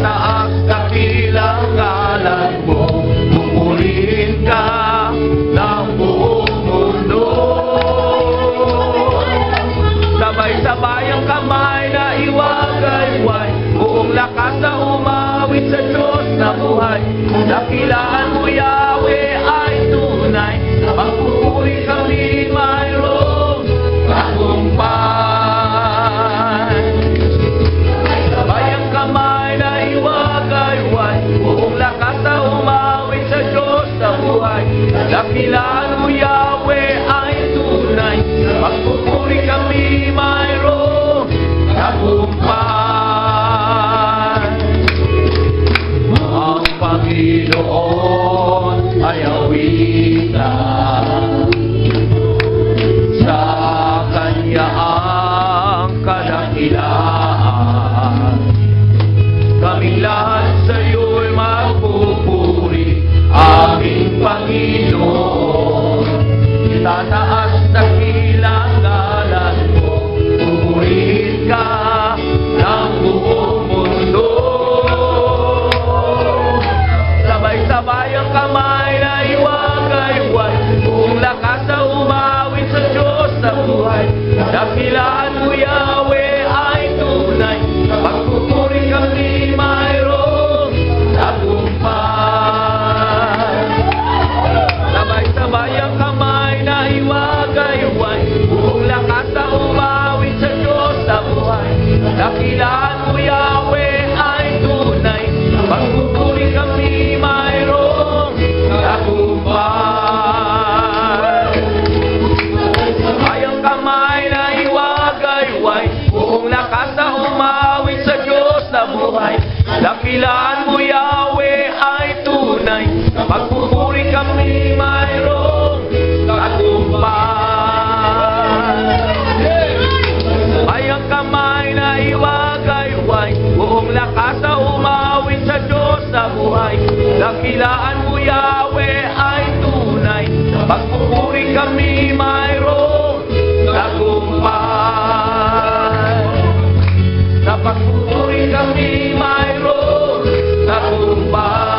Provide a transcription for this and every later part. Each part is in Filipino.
Itataas dakilang ngalan mo, pupurihin ka ng buong mundo. Sabay-sabay ang kamay na iwagayway, buong lakas na umawit sa Diyos na buhay. Dakilaan mo, Yahweh, ay tunay, magpupuri kami mayroong tagumpay. Sabay ang kamay na iwagayway, buong lakas na umawit sa Diyos na buhay. Dakilaan mo, Yahweh, ay tunay, magpupuri kami mayroong tagumpay. Ang Panginoon ay awitan, sa Kanya ang kadakilaan. Kaming lahat sa'yo'y magpupuri, aming Panginoon. Itataas dakilang ngalan mo, pupurihin ka ng buong mundo. Sabay-sabay ang kamay na iwagayway, buong lakas na umawit sa Diyos na buhay. Dakilaan mo, Yahweh, ay tunay, magpupuri kami mayroong tagumpay. Sabay-sabay ang kamay na iwagayway, buong lakas na umawit sa Diyos na buhay. Dakilaan mo, Yahweh, ay tunay, magpupuri kami mayroong tagumpay. Sabay ang kamay na iwagayway, buong lakas na umawit sa Diyos na buhay. Dakilaan mo, Yahweh, ay tunay, magpupuri kami mayroong tagumpay. Sabay ang kamay na iwagayway, buong lakas na umawit sa Diyos na buhay. Dakilaan mo, Yahweh, ay tunay, magpupuri kami mayroong tagumpay. Sa pagpupuri kami mayroong tagumpay.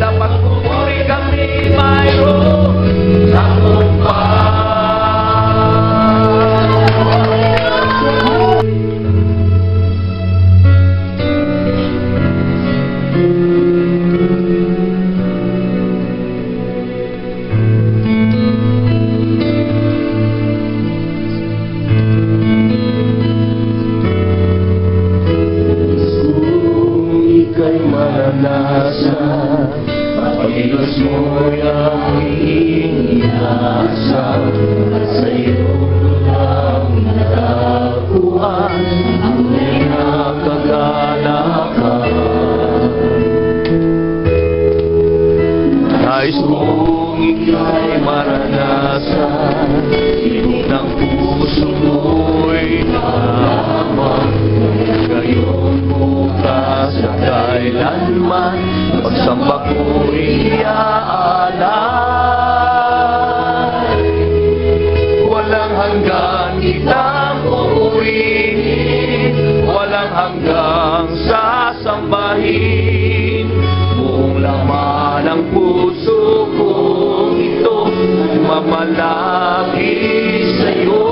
Sa pagpupuri kami mayroong tagumpay. Ika'y maranasan, Panginoon mo'y aming inaasam, at sa'yo lang natapuan ang nakagalakan. Nais kong ika'y maranasan, ibig ng puso mo'y nalaman, ngayon bukas at kailanman, pagsamba ko'y iaalay. Walang hanggan kitang pupurihin, walang hanggang sasambahin. Buong laman ng puso kong ito, mamalagi sa'yo.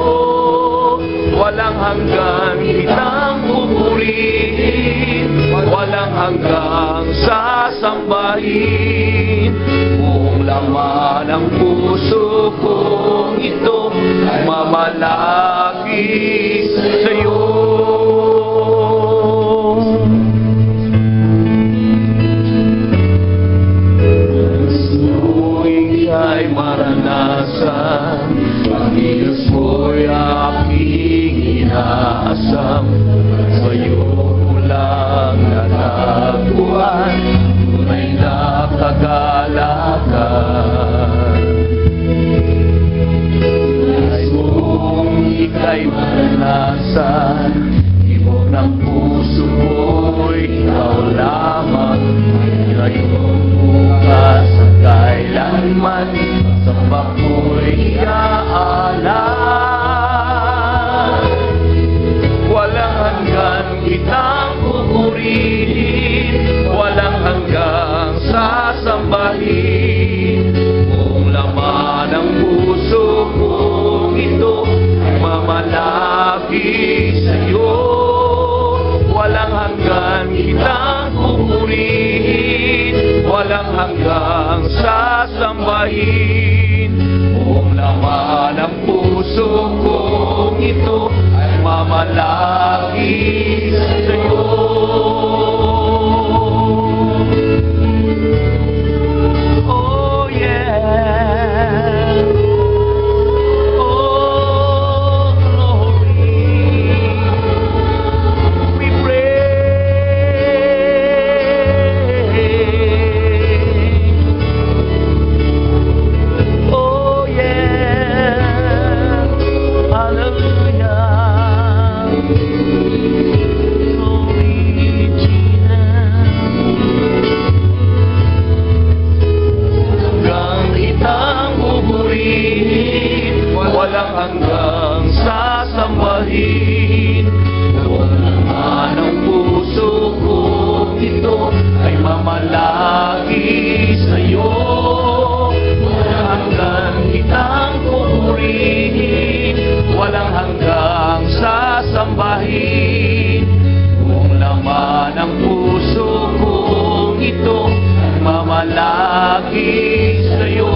Walang hanggan kitang pupurihin, walang hanggang sasambahin. Buong laman ng puso kong ito, mamalagi sa'yo. Ika'y maranasan, Panginoon mo'y aking inaasam, sa'yo lang natagpuan, tunay na kagalakan. Nais kong ika'y maranasan, pupurihin, walang hanggang sasambahin. Kung laman ng puso kong ito ay mamalagi sa'yo, walang hanggan kitang pupurihin, walang hanggang sasambahin. Kung laman ng puso kong ito ay mamalagi sa'yo. Oh yeah. Oh glory. We pray. Oh yeah. Hallelujah. Glory hanggang kitang pupurihin, walang hanggang sasambahin. Kung naman ang puso kong ito ay mamalagi sa'yo, walang hanggang kitang pupurihin, walang hanggang sasambahin. Kung laman ang puso kong ito ay mamalagi sa'yo,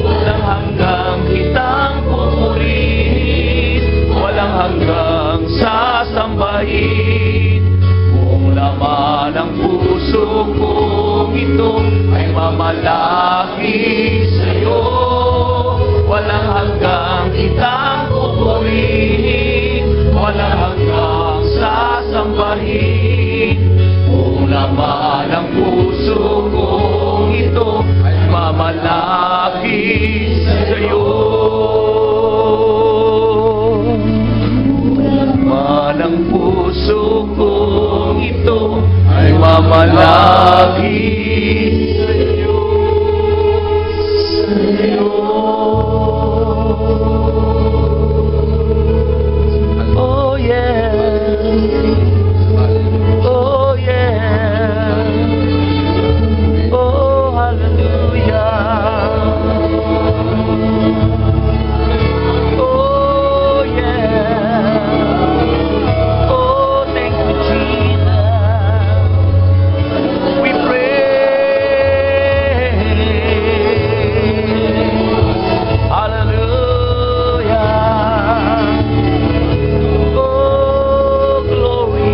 walang hanggang kitang pupurihin, walang hanggang sasambahin. Kung laman ang puso kong ito ay mamalagi sa'yo, walang hanggang kitang pupurihin, walang hanggang sasambahin. Kung laman ang puso kong ito ay mamalagi sa'yo. Laman ang puso kong ito ay mamalagi sa'yo. Oh yeah. Oh yeah. Oh hallelujah. Oh yeah. Oh thank you Jesus. We pray. Hallelujah. Oh, glory.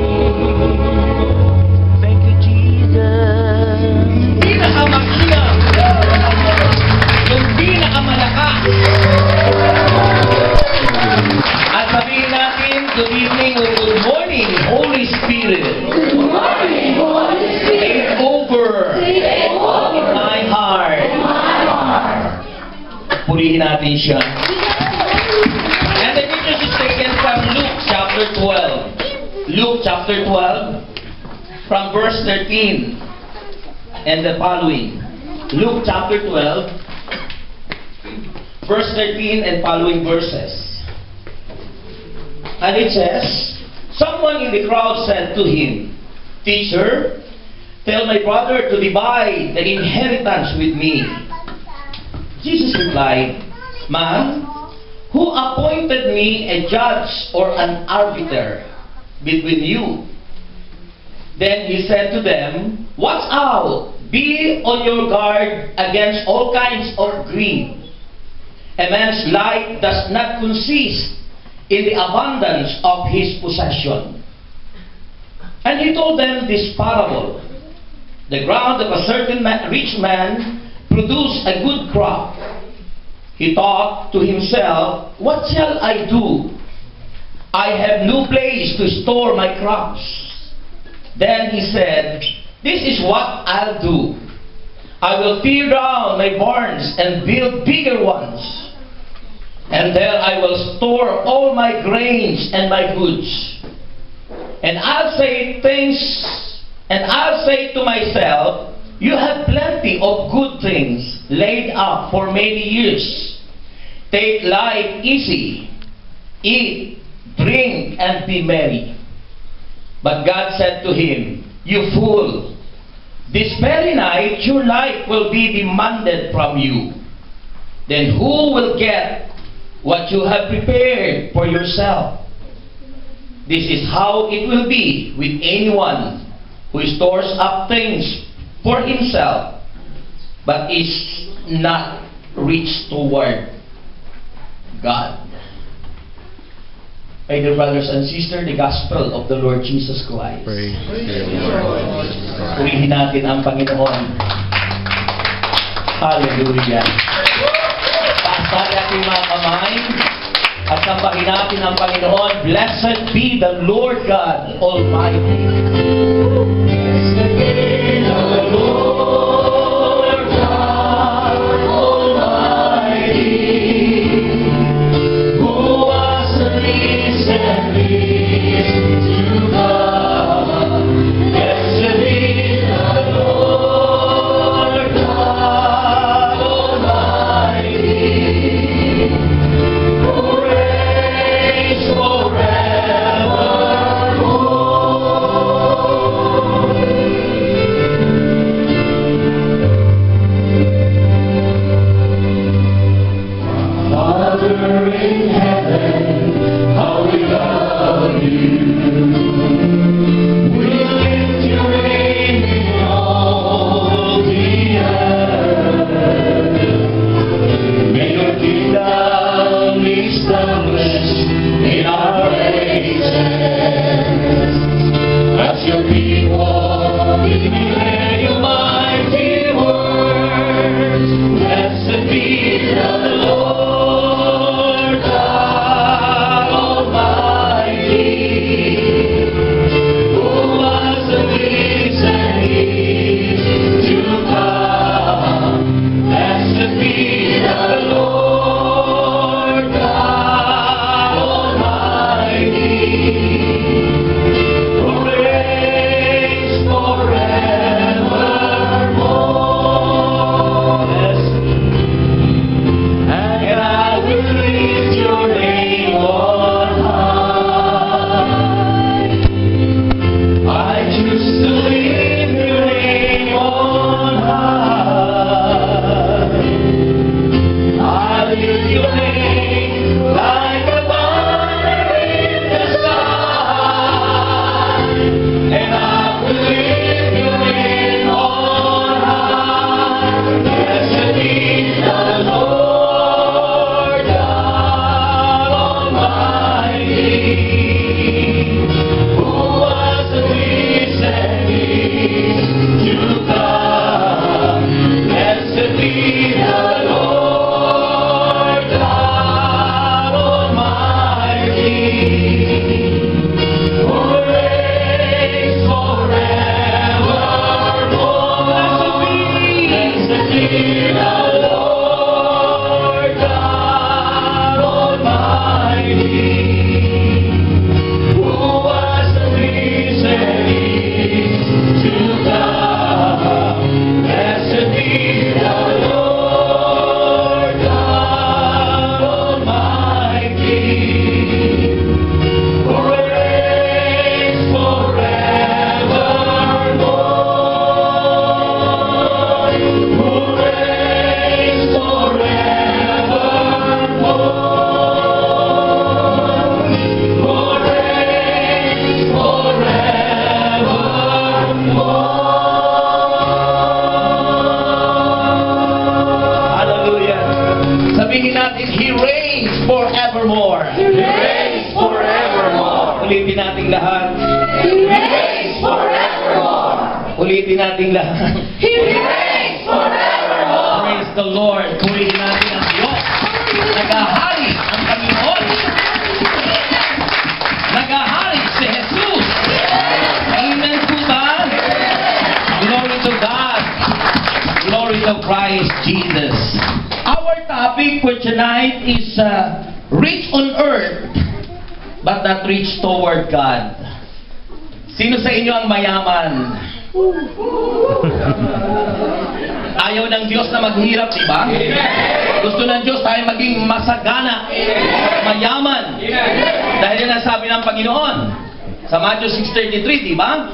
Thank you, Jesus. Pinakamakina, yung pinakamalakas. At sabihin natin, good evening or good morning, Holy Spirit. Take over in my heart. Purihin natin siya. And the picture is taken from Luke chapter 12. Luke chapter 12, from verse 13 and the following. Luke chapter 12, verse 13 and following verses. And it says, someone in the crowd said to him, Teacher, tell my brother to divide the inheritance with me. Jesus replied, Man, who appointed me a judge or an arbiter between you? Then he said to them, Watch out! Be on your guard against all kinds of greed. A man's life does not consist in the abundance of his possession. And he told them this parable. The ground of a certain rich man produced a good crop. He thought to himself, What shall I do? I have no place to store my crops. Then he said, This is what I'll do. I will tear down my barns and build bigger ones. And there I will store all my grains and my goods. And I'll say to myself, You have plenty of good things laid up for many years. Take life easy. Eat, drink, and be merry. But God said to him, "You fool, this very night your life will be demanded from you. Then who will get what you have prepared for yourself? This is how it will be with anyone who stores up things for himself, but is not rich toward God." My dear brothers and sisters, the gospel of the Lord Jesus Christ. Praise the Lord. Purihin natin ang Panginoon. Hallelujah. Taas natin ating mga kamay at sambahin natin ang Panginoon. Blessed be the Lord God Almighty. Blessed be the Lord God Almighty, who was and is and is to come. Blessed be the Lord God Almighty, who reigns Father in heaven, how we love you. We lift your name in all the earth. May your kingdom be established in our praises. As your people, we declare your mighty words. Blessed be the Lord God Almighty, who was and is to come. Blessed be the Lord God Almighty, who reigns forevermore. And I will lift your name on high. I choose to lift your name on high. I lift your name like a banner in the sky. And I will lift your name on high. Blessed be the Lord God Almighty, who was and is to come. Blessed be the Lord God Almighty, who reigns forevermore. Blessed be the Lord God Almighty, who was and is to come. Blessed be the Lord God Almighty, who reigns forevermore. Who reigns forevermore. Who reigns forevermore. Hallelujah. Sabihin natin, He reigns forevermore. He reigns forevermore. Ulitin natin lahat. He reigns forevermore. Ulitin natin lahat. He reigns forevermore. Praise the Lord. Purihin natin ang Diyos. Nagahari ang Panginoon. Nagahari si Jesus. Amen po ba? Glory to God. Glory to Christ Jesus. Our topic for tonight is rich on earth, but not rich toward God. Sino sa inyo ang mayaman? Ayaw ng Diyos na maghirap, di ba? Gusto ng Diyos tayo maging masagana, mayaman. Dahil yan ang sabi ng Panginoon Sa Matthew 6:33, di ba?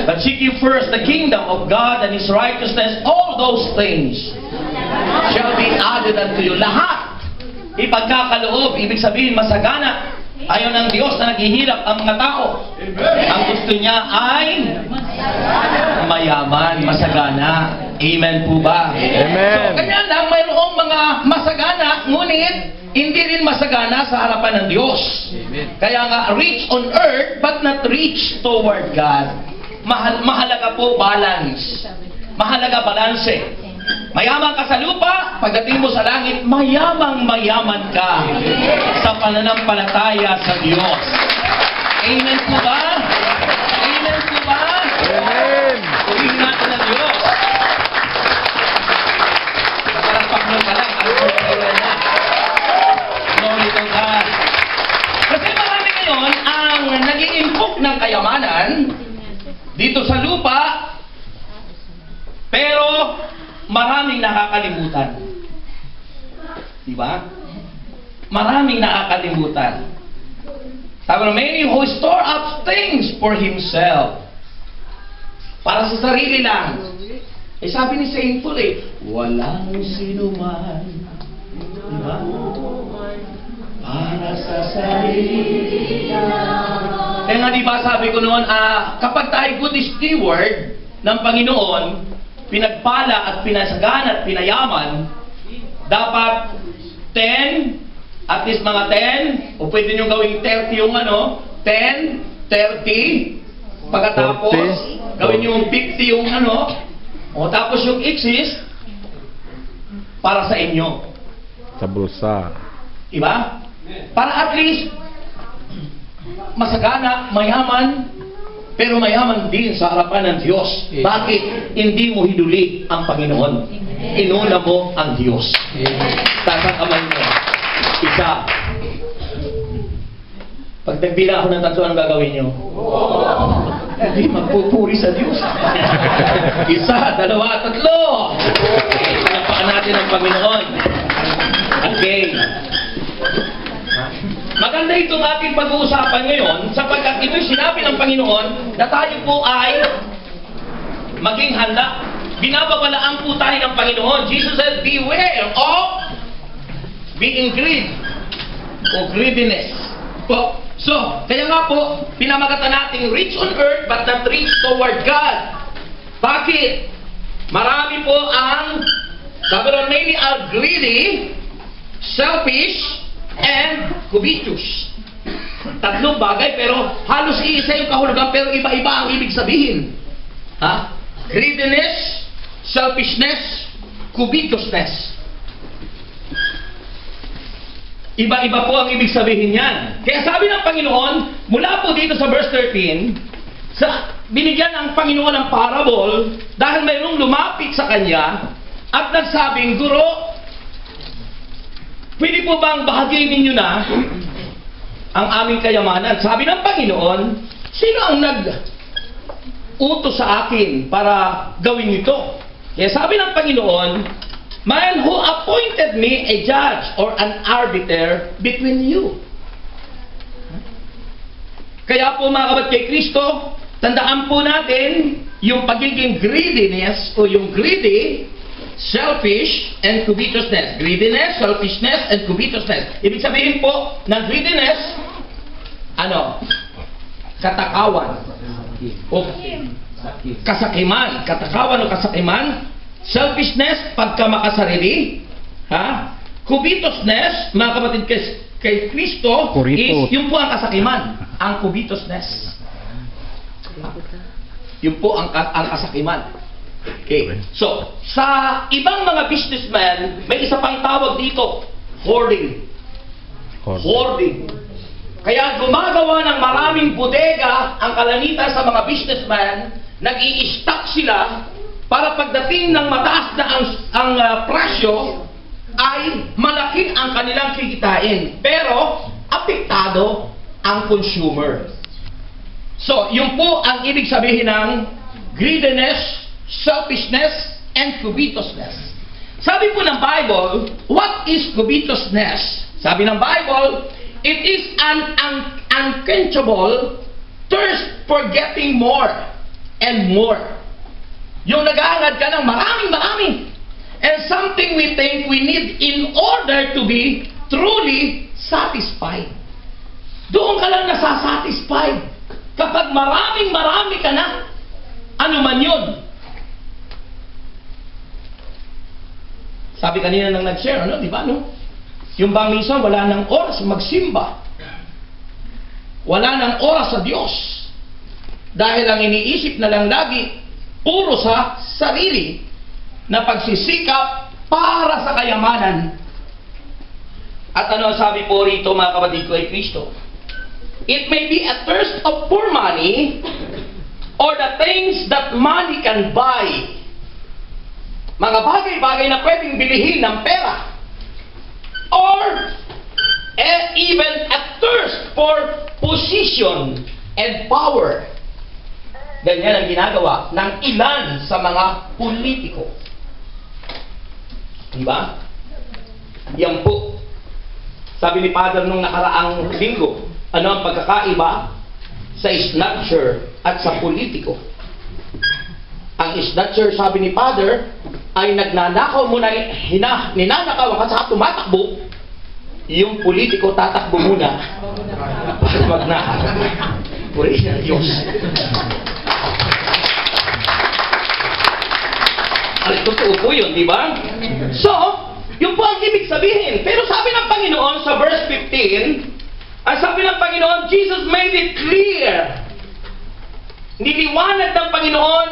But seek ye first the kingdom of God and His righteousness, all those things shall be added unto you. Lahat ipagkakaloob, ibig sabihin masagana. Ayaw ng Diyos na naghihirap ang mga tao. Ang gusto niya ay mayaman, masagana. Amen po ba? Amen. So, kanya lang mayroong mga masagana, ngunit hindi rin masagana sa harapan ng Diyos. Kaya nga, rich on earth, but not rich toward God. Mahalaga po balance. Mahalaga balanse. Mayaman ka sa lupa, pagdating mo sa langit, mayamang-mayaman ka sa pananampalataya sa Diyos. Amen po ba? Amen po ba? Amen. Purihin natin ang Diyos. Nakarapak mo ka lang, ang pagkawa na. Glory to God. Kasi marami ngayon ang nag-iimpok ng kayamanan dito sa lupa, pero maraming nakakalimutan. Diba? Maraming nakakalimutan. Sabi na, many who store up things for himself. Para sa sarili lang. Eh sabi ni Saint Paul walang sino man. Diba? Para sa sarili lang. Kaya nga diba sabi ko noon, kapag tayo good steward ng Panginoon, pinagpala at pinasagana at pinayaman, dapat 10, at least mga 10, o pwede nyo gawing 30 yung 10, 30, pagkatapos, 40, gawin nyo yung 50 yung o tapos yung exist, para sa inyo. Sa bulsa. Diba? Para at least, masagana, mayaman, pero mayaman din sa harapan ng Diyos. Bakit? Hindi mo hinuli ang Panginoon. Inuna mo ang Diyos. Taas ang kamay mo. Isa. Pag nagbila ako ng tatlo, anong gagawin nyo? Hindi magpupuri sa Diyos. Isa, dalawa, tatlo. Okay, palapakan natin ang Panginoon. Okay. Maganda itong ating pag-uusapan ngayon sapagkat ito'y sinabi ng Panginoon na tayo po ay maging handa. Binababalaan po tayo ng Panginoon. Jesus said, beware of being greedy o greediness. So, kaya nga po, pinamagatan natin rich on earth but not rich toward God. Bakit? Marami po ang, sabi ron, many are greedy, selfish, and covetous. Tatlong bagay pero halos iisa yung kahulugan pero iba-iba ang ibig sabihin. Greediness, selfishness, covetousness. Iba-iba po ang ibig sabihin yan. Kaya sabi ng Panginoon, mula po dito sa verse 13, binigyan ng Panginoon ng parable dahil mayroong lumapit sa Kanya at nagsabing, Guro, pwede po bang bahagiin ninyo na ang aming kayamanan? Sabi ng Panginoon, sino ang nag-utos sa akin para gawin ito? Kaya sabi ng Panginoon, man who appointed me a judge or an arbiter between you. Kaya po mga kabat kay Kristo, tandaan po natin yung pagiging greediness o yung greedy, selfish and covetousness. Greediness, selfishness, and covetousness. Ibig sabihin po ng greediness, katakawan o kasakiman. Katakawan o kasakiman. Selfishness, pagkamakasarili. Covetousness, mga kapatid kay Kristo, is yung po ang kasakiman. Ang covetousness. Yung po ang kasakiman. Okay. So, sa ibang mga businessman, may isa pang tawag dito, hoarding. Hoarding. Kaya gumagawa ng maraming bodega ang kalanitan sa mga businessman, nag-i-stock sila para pagdating ng mataas na ang presyo, ay malaki ang kanilang kikitain. Pero, apektado ang consumer. So, yun po ang ibig sabihin ng greediness, selfishness, and covetousness. Sabi po ng Bible, what is covetousness? Sabi ng Bible, it is an unquenchable thirst for getting more and more. Yung nag-aangad ka ng maraming. And something we think we need in order to be truly satisfied. Doon ka lang nasasatisfied. Kapag marami ka na, ano man yun. Sabi kanina nang nag-share, di ba, no? Yung bang minsan, wala nang oras magsimba. Wala nang oras sa Diyos. Dahil ang iniisip na lang lagi, puro sa sarili, na pagsisikap para sa kayamanan. At ano ang sabi po rito, mga kapatid ko, ay Kristo? It may be a thirst of for money, or the things that money can buy. Mga bagay-bagay na pwedeng bilihin ng pera. Or even a thirst for position and power. Ganyan ang ginagawa ng ilan sa mga politiko. Diba? Yan po. Sabi ni Father nung nakaraang linggo, ano ang pagkakaiba sa snatcher at sa politiko? Ang snatcher, sabi ni Father, ay nagnanakaw muna, ninanakaw at saka tumatakbo. Yung politiko tatakbo muna para magnakaw. Purihin ng Diyos. Ay, totoo po yun, di ba? So, yung po ang ibig sabihin. Pero sabi ng Panginoon sa verse 15, ay sabi ng Panginoon, Jesus made it clear. Niliwanag ng Panginoon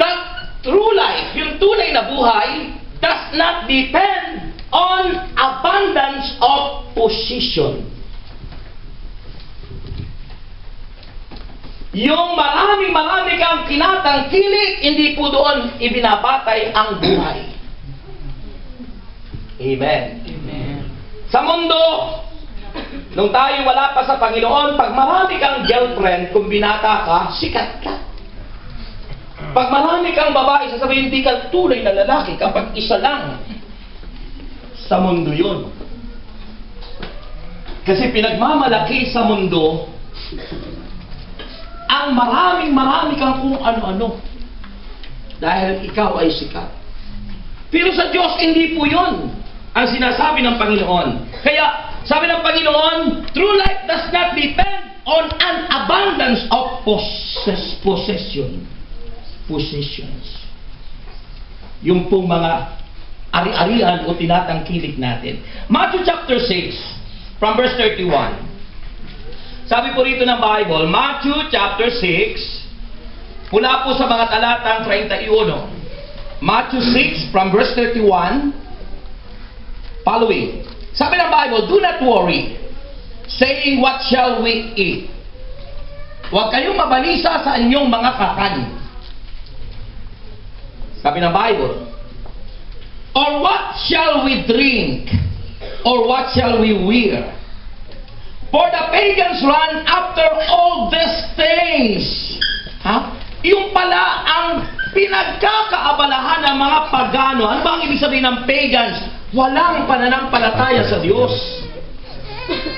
that true life, yung tunay na buhay, does not depend on abundance of position. Yung marami kang kinatangkilik, hindi po doon ibinabatay ang buhay. Amen. Amen. Sa mundo, nung tayo wala pa sa Panginoon, pag marami kang girlfriend, kung binata ka, sikat ka. Pag marami kang babae, sasabihin, hindi ka tunay na lalaki kapag isa lang. Sa mundo yun. Kasi pinagmamalaki sa mundo, ang marami kang kung ano-ano. Dahil ikaw ay sikat. Pero sa Diyos, hindi po yun ang sinasabi ng Panginoon. Kaya, sabi ng Panginoon, true life does not depend on an abundance of possessions. Yung pong mga ari-arian o tinatangkilik natin. Matthew chapter 6, from verse 31. Sabi po rito ng Bible, Matthew chapter 6, mula po sa mga talatang 31. Matthew 6 from verse 31, following. Sabi ng Bible, do not worry, saying what shall we eat. Huwag kayong mabalisa sa inyong mga kakanin. Sabi ng Bible, or what shall we drink, or what shall we wear? For the pagans run after all these things. Yung pala ang pinagkakaabalahan ng mga pagano. Ano ba ang ibig sabihin ng pagans? Walang pananampalataya sa Diyos.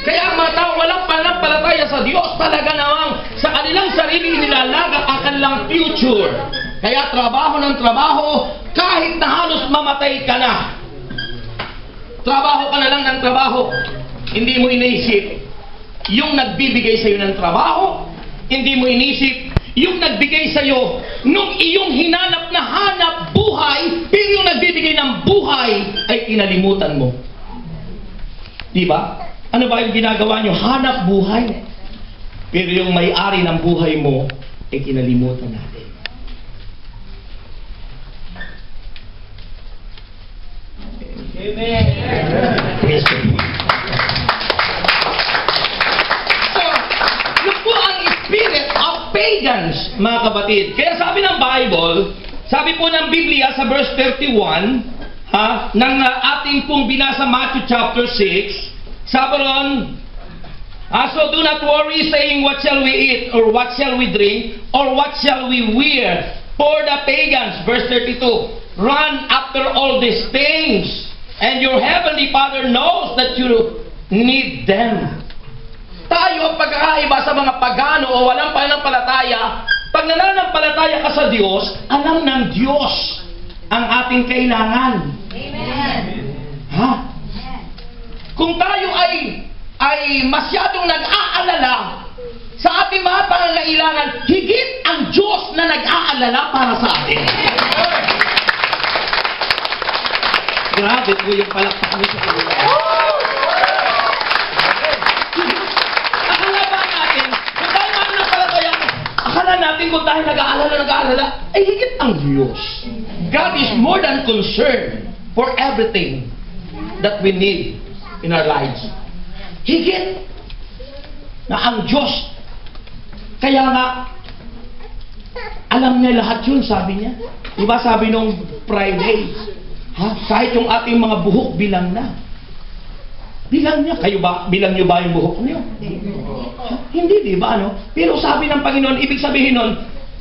Kaya ang mga tao walang pananampalataya sa Diyos, talaga namang sa kanilang sarili nilalagak ang kanilang future. Kaya trabaho ng trabaho, kahit na halos mamatay ka na. Trabaho ka na lang ng trabaho. Hindi mo inisip yung nagbibigay sa iyo ng trabaho, hindi mo inisip yung nagbigay sa iyo nung iyong hinanap na hanap buhay, pero yung nagbibigay ng buhay ay kinalimutan mo. Di ba? Ano ba yung ginagawa nyo? Hanap buhay. Pero yung may-ari ng buhay mo ay kinalimutan natin. Amen. Praise God. Spirit of pagans, mga kapatid. Kaya sabi ng Bible, sabi po ng Biblia sa verse 31, ng ating pong binasa Matthew chapter 6, sabi ron, so do not worry saying what shall we eat, or what shall we drink, or what shall we wear. For the pagans, verse 32, run after all these things, and your heavenly Father knows that you need them. tayo ang pagkakaiba sa mga pagano o walang pananampalataya, pag nananampalataya ka sa Diyos, alam ng Diyos ang ating kailangan. Amen. Ha? Kung tayo ay masyadong nag-aalala sa ating mga pangangailangan, higit ang Diyos na nag-aalala para sa atin. Grabe po yung palakpakan sa kanila. Akala ba natin, kung tayo mananampalataya, akala natin kung tayo nag-aalala, ay higit ang Diyos. God is more than concerned for everything that we need in our lives. Higit na ang Diyos. Kaya nga, alam niya lahat yun, sabi niya. Diba sabi nung Friday, kahit yung ating mga buhok bilang na. Bilang niya. Kayo ba, bilang niyo ba yung buhok niyo? Hindi, di ba? Ano? Pero sabi ng Panginoon, ibig sabihin nun,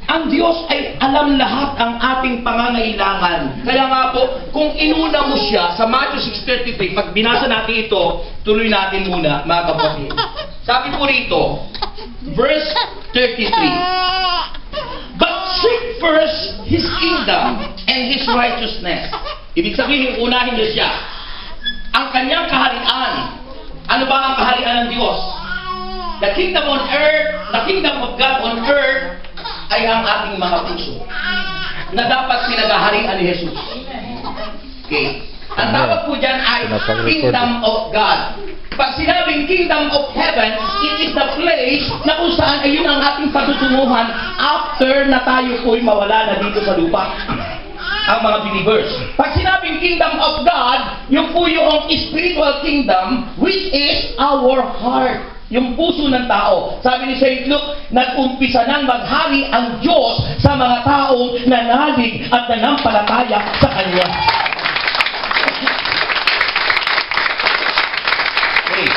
ang Diyos ay alam lahat ang ating pangangailangan. Kaya nga po, kung inuna mo siya sa Matthew 6:33, pag binasa natin ito, tuloy natin muna, mga kapatid. Sabi po rito, verse 33, "But seek first His kingdom and His righteousness." Ibig sabihin, unahin niyo siya. Ang kanyang kaharian. Ano ba ang kaharian ng Diyos? The kingdom on earth, the kingdom of God on earth, ay ang ating mga puso na dapat pinagaharian ni Jesus. Okay. Ang tawag po dyan ay Kingdom of God. Pag sinabing Kingdom of Heaven, it is the place na kung saan ay yun ang ating patutunguhan after na tayo po'y mawala na dito sa lupa. Ang mga believers. Pag sinabing Kingdom of God, yung po yung spiritual kingdom, which is our heart. Yung puso ng tao. Sabi ni St. Luke, nag-umpisa nang maghari ang Diyos sa mga taong nanalig at nanampalataya sa Kanya. Okay.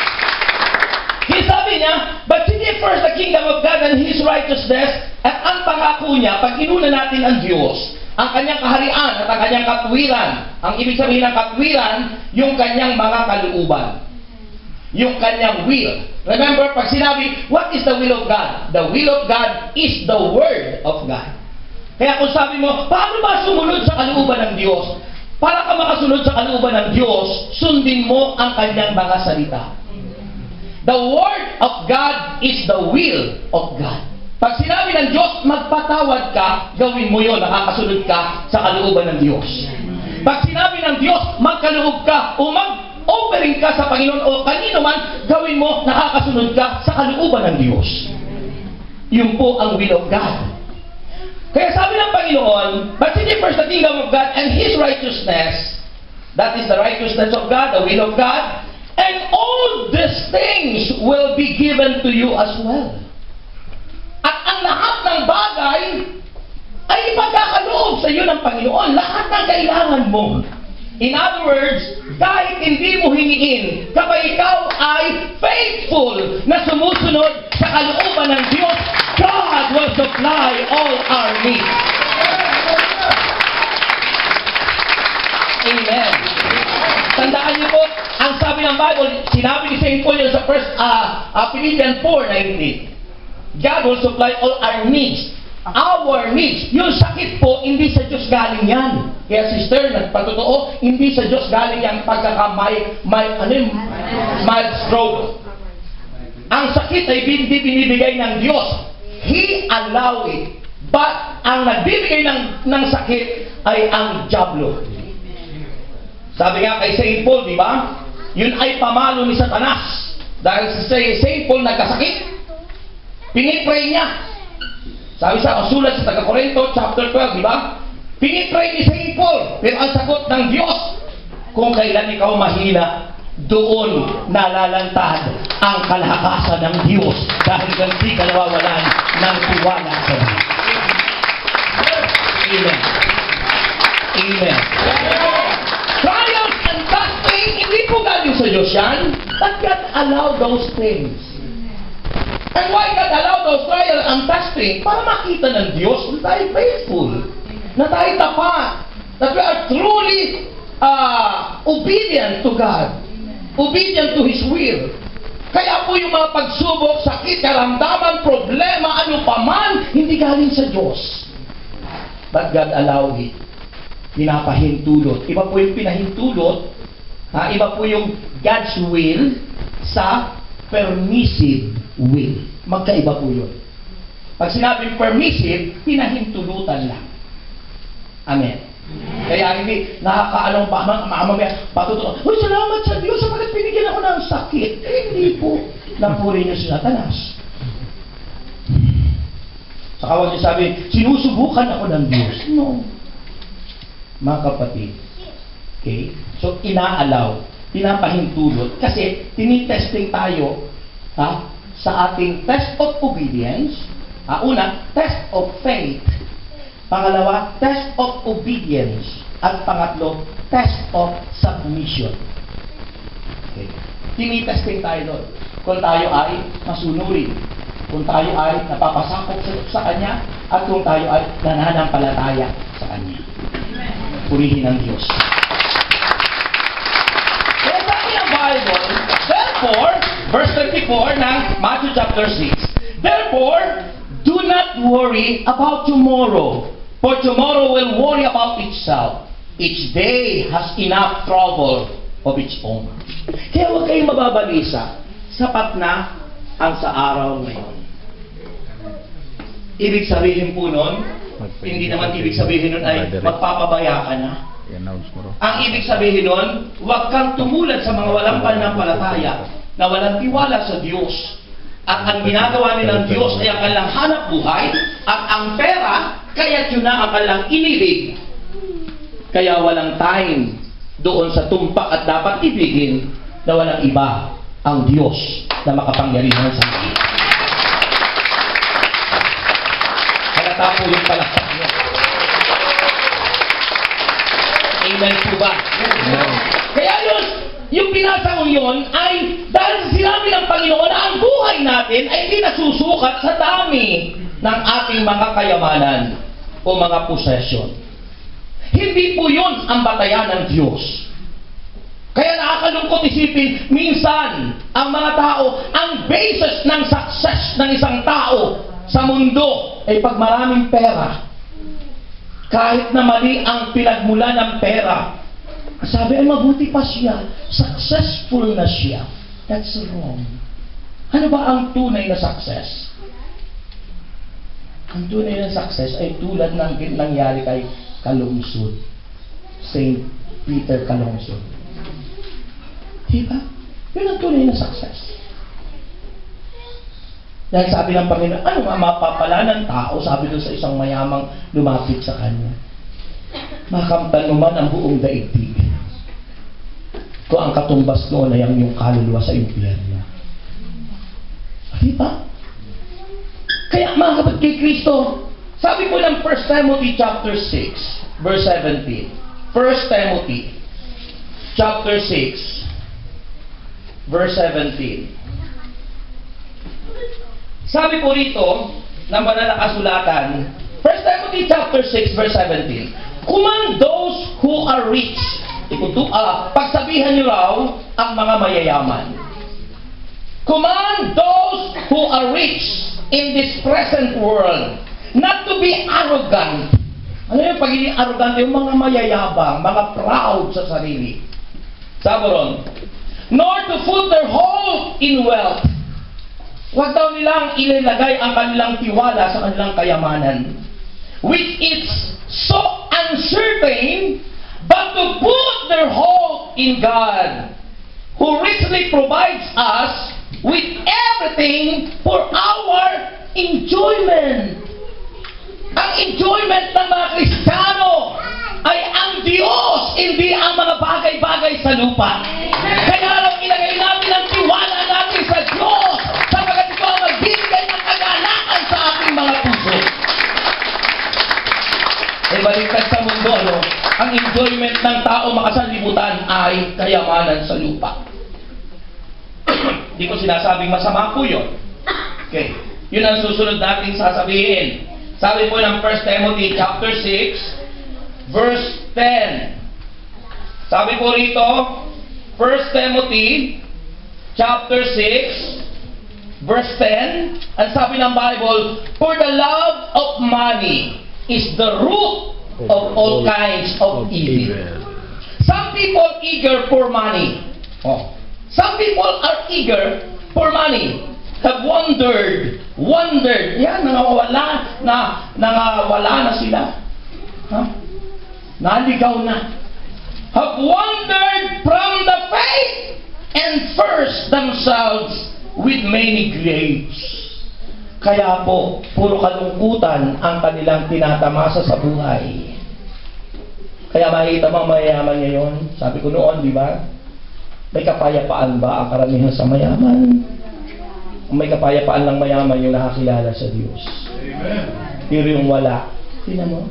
Sabi niya, "But seek ye first the kingdom of God and His righteousness," at ang pangako niya, pag inuna natin ang Diyos, ang kanyang kaharian at ang kanyang katwiran. Ang ibig sabihin ng katwiran, yung kanyang mga kalooban. Yung kanyang will. Remember, pag sinabi, what is the will of God? The will of God is the Word of God. Kaya kung sabi mo, paano ba sumunod sa kalooban ng Diyos? Para ka makasunod sa kalooban ng Diyos, sundin mo ang kanyang mga salita. The Word of God is the will of God. Pag sinabi ng Diyos, magpatawad ka, gawin mo yun, nakakasunod ka sa kalooban ng Diyos. Pag sinabi ng Diyos, magkaloob ka o offering ka sa Panginoon o kanino man, gawin mo, nakakasunod ka sa kalooban ng Diyos. Yun po ang will of God. Kaya sabi ng Panginoon, "But seek ye first the kingdom of God and His righteousness," that is the righteousness of God, the will of God, "and all these things will be given to you as well." At ang lahat ng bagay ay ipagkakaloob sa iyo ng Panginoon. Lahat ng kailangan mo. In other words, kahit hindi mo hingiin, kapag ikaw ay faithful na sumusunod sa kalooban ng Diyos, God will supply all our needs. Amen. Tandaan niyo po, ang sabi ng Bible, sinabi ni St. Paul sa 1 Philippians 4:19, God will supply all our needs. Our needs. Yung sakit po, hindi sa Diyos galing yan. Kaya sister, nagpatotoo, hindi sa Diyos galing yan mild stroke. Ang sakit ay hindi binibigay ng Diyos. He allow it. But ang nagbibigay ng sakit ay ang diablo. Sabi nga kay St. Paul, di ba? Yun ay pamalo ni Satanas. Dahil si St. Paul nagkasakit, pinipray niya. Sabi sa sulat sa taga-Korinto, chapter 12, di ba? Pinipray ni St. Paul. Pero ang sagot ng Diyos, kung kailan ikaw mahina, doon nalalantad ang kalakasan ng Diyos dahil hindi ka nawawalan ng tiwala sa Diyos. Amen. Amen. Trials and fasting, hindi po galing sa Diyos yan. But God allowed those things. And why God allowed those trials and fasting? Para makita ng Diyos na tayo faithful, na tayo tapat, that we are truly obedient to God, obedient to His will. Kaya po yung mga pagsubok, sakit, karamdaman, problema, ano paman, hindi galing sa Diyos. But God allowed it. Pinapahintulot. Iba po yung pinahintulot, iba po yung God's will sa permissive will. Magkaiba po yun. Pag sinabing permissive, pinahintulutan lang. Amen. Kaya hindi nakakaalong mamaya patutunan, "Uy, salamat sa Diyos sapagkat binigyan ako ng sakit." Hindi po. Napuri niyo si Satanas. Saka huwag niyo sabi, "Sinusubukan ako ng Diyos." No. Mga kapatid. Okay? So, inaalaw, pinapahintulot, kasi tinitesting tayo sa ating test of obedience. Una, test of faith. Pangalawa, test of obedience. At pangatlo, test of submission. Okay. Tinitesting tayo doon. Kung tayo ay masunurin. Kung tayo ay napapasakop sa Kanya. At kung tayo ay nananampalataya sa Kanya. Purihin ang Diyos. Kaya sabi ng Bible, therefore, verse 24 ng Matthew chapter 6, therefore, do not worry about tomorrow. For tomorrow will worry about itself. Each day has enough trouble of its own. Kaya huwag kayong mababalisa. Sapat na ang sa araw ngayon. Ibig sabihin po nun, hindi naman ibig sabihin nun ay magpapabaya ka na. I-announce mo ro. Ang ibig sabihin nun, huwag kang tumulad sa mga walang pananampalataya na walang tiwala sa Diyos. At ang ginagawa nilang Diyos ay ang kanilang hanap buhay at ang pera, kaya't yun na ang kanilang inibig. Kaya walang time doon sa tumpak at dapat ibigin na walang iba ang Diyos na makapangyarihan sa iyo. Kaya tapo yung palakpak niyo. Amen po ba? Kaya yun, yung pinasa ko yun ay dahil sa sinabi ng Panginoon na ang buhay natin ay hindi nasusukat sa dami ng ating mga kayamanan o mga possession. Hindi po yun ang batayan ng Diyos. Kaya nakakalungkot isipin, minsan ang mga tao, ang basis ng success ng isang tao sa mundo ay pag maraming pera. Kahit na mali ang pinagmula ng pera, sabi ay mabuti pa siya, successful na siya. That's wrong. Ano ba ang tunay na success? Ang tunay na success ay tulad ng nangyari kay Kalungsod. Saint Peter Kalungsod. Diba? Yun ang tunay na success. Dahil sabi ng Panginoon, ano nga mapapala ng tao, sabi doon sa isang mayamang lumapit sa kanya. Makamtan mo man ang buong daigdig. Kung ang katumbas noon ay ang iyong kaluluwa sa impyerno. Diba? Kaya mga kapatid kay Kristo, sabi po ng 1 Timothy chapter 6, verse 17. 1 Timothy chapter 6, verse 17. Sabi po rito, ng banal na kasulatan, 1 Timothy chapter 6, verse 17. Command those who are rich. Pagsabihan niyo raw ang mga mayayaman. Command those who are rich in this present world not to be arrogant. Ano yung pagiging arrogant? Yung mga mayayabang, mga proud sa sarili. Sabi ron, nor to put their hope in wealth. Huwag daw nilang ilalagay ang kanilang tiwala sa kanilang kayamanan, which is so uncertain, but to put their hope in God, who richly provides us with everything for our enjoyment. Ang enjoyment ng mga Kristiyano ay ang Diyos, hindi ang mga bagay-bagay sa lupa. Kaya lang ilagay natin ang tiwala natin sa Diyos, sapagkat ito ang magbibigay ng kagalakan sa ating mga puso. Baliktad sa mundo, ang enjoyment ng tao makasanlibutan ay kayamanan sa lupa. Hindi ko sinasabing masama po yun. Okay. Yun ang susunod natin sasabihin. Sabi po ng 1 Timothy chapter 6, verse 10. Sabi po rito, 1 Timothy chapter 6, verse 10, ang sabi ng Bible, "For the love of money is the root of all kinds of evil." Some people eager for money. Oh. Some people are eager for money. Have wondered. Yan, nangawala na sila. Huh? Naligaw na. Have wandered from the faith and first themselves with many graves. Kaya po, puro kalungkutan ang kanilang tinatamasa sa buhay. Kaya makikita mo ang mayayaman ngayon. Sabi ko noon, di ba? May kapayapaan ba ang karamihan sa mayaman? May kapayapaan lang mayaman yung nakakilala sa Diyos. Amen. Pero yung wala, tingnan mo,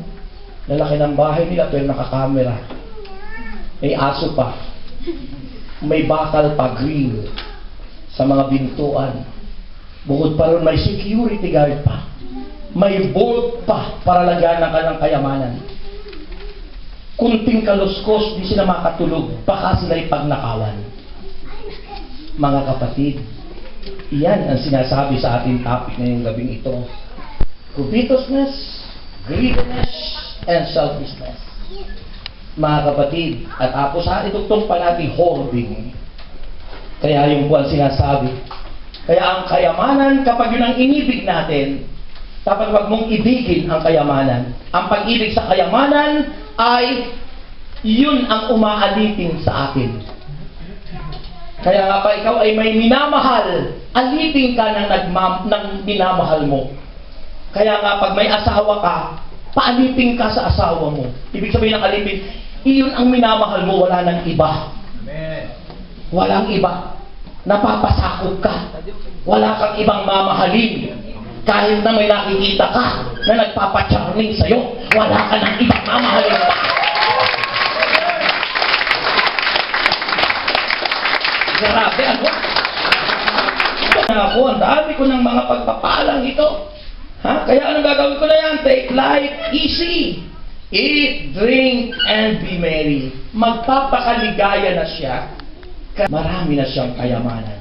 lalaki ng bahay nila pero nakakamera. May aso pa. May bakal pa, grill sa mga bintuan. Bukod pa ron, may security guard pa. May bolt pa para lagyan ng kanilang kayamanan. Kunting kaluskos, di sila makatulog. Baka sila ipagnakawan. Mga kapatid, iyan ang sinasabi sa ating topic ngayong gabing ito. Covetousness, greediness, and selfishness. Mga kapatid, at tapos sa itugtong pa natin hoarding. Kaya yung buwan sinasabi. Kaya ang kayamanan, kapag yun ang inibig natin, dapat wag mong ibigin ang kayamanan. Ang pag-ibig sa kayamanan ay yun ang umaalipin sa atin. Kaya nga pa ikaw ay may minamahal, alipin ka ng minamahal mo. Kaya nga pag may asawa ka, paalipin ka sa asawa mo. Ibig sabihin ng alipin, iyon ang minamahal mo, wala nang iba. Amen. Walang iba. Napapasakop ka. Wala kang ibang mamahalin. Kahit na may nakikita ka na nagpapacharming sa'yo, wala ka ng ibang mamahalin pa. Grabe, ano? Ako, ang dami ko ng mga pagpapalang ito. Ha? Kaya anong gagawin ko na yan? Take life easy. Eat, drink, and be merry. Magpapakaligaya na siya. Marami na siyang kayamanan.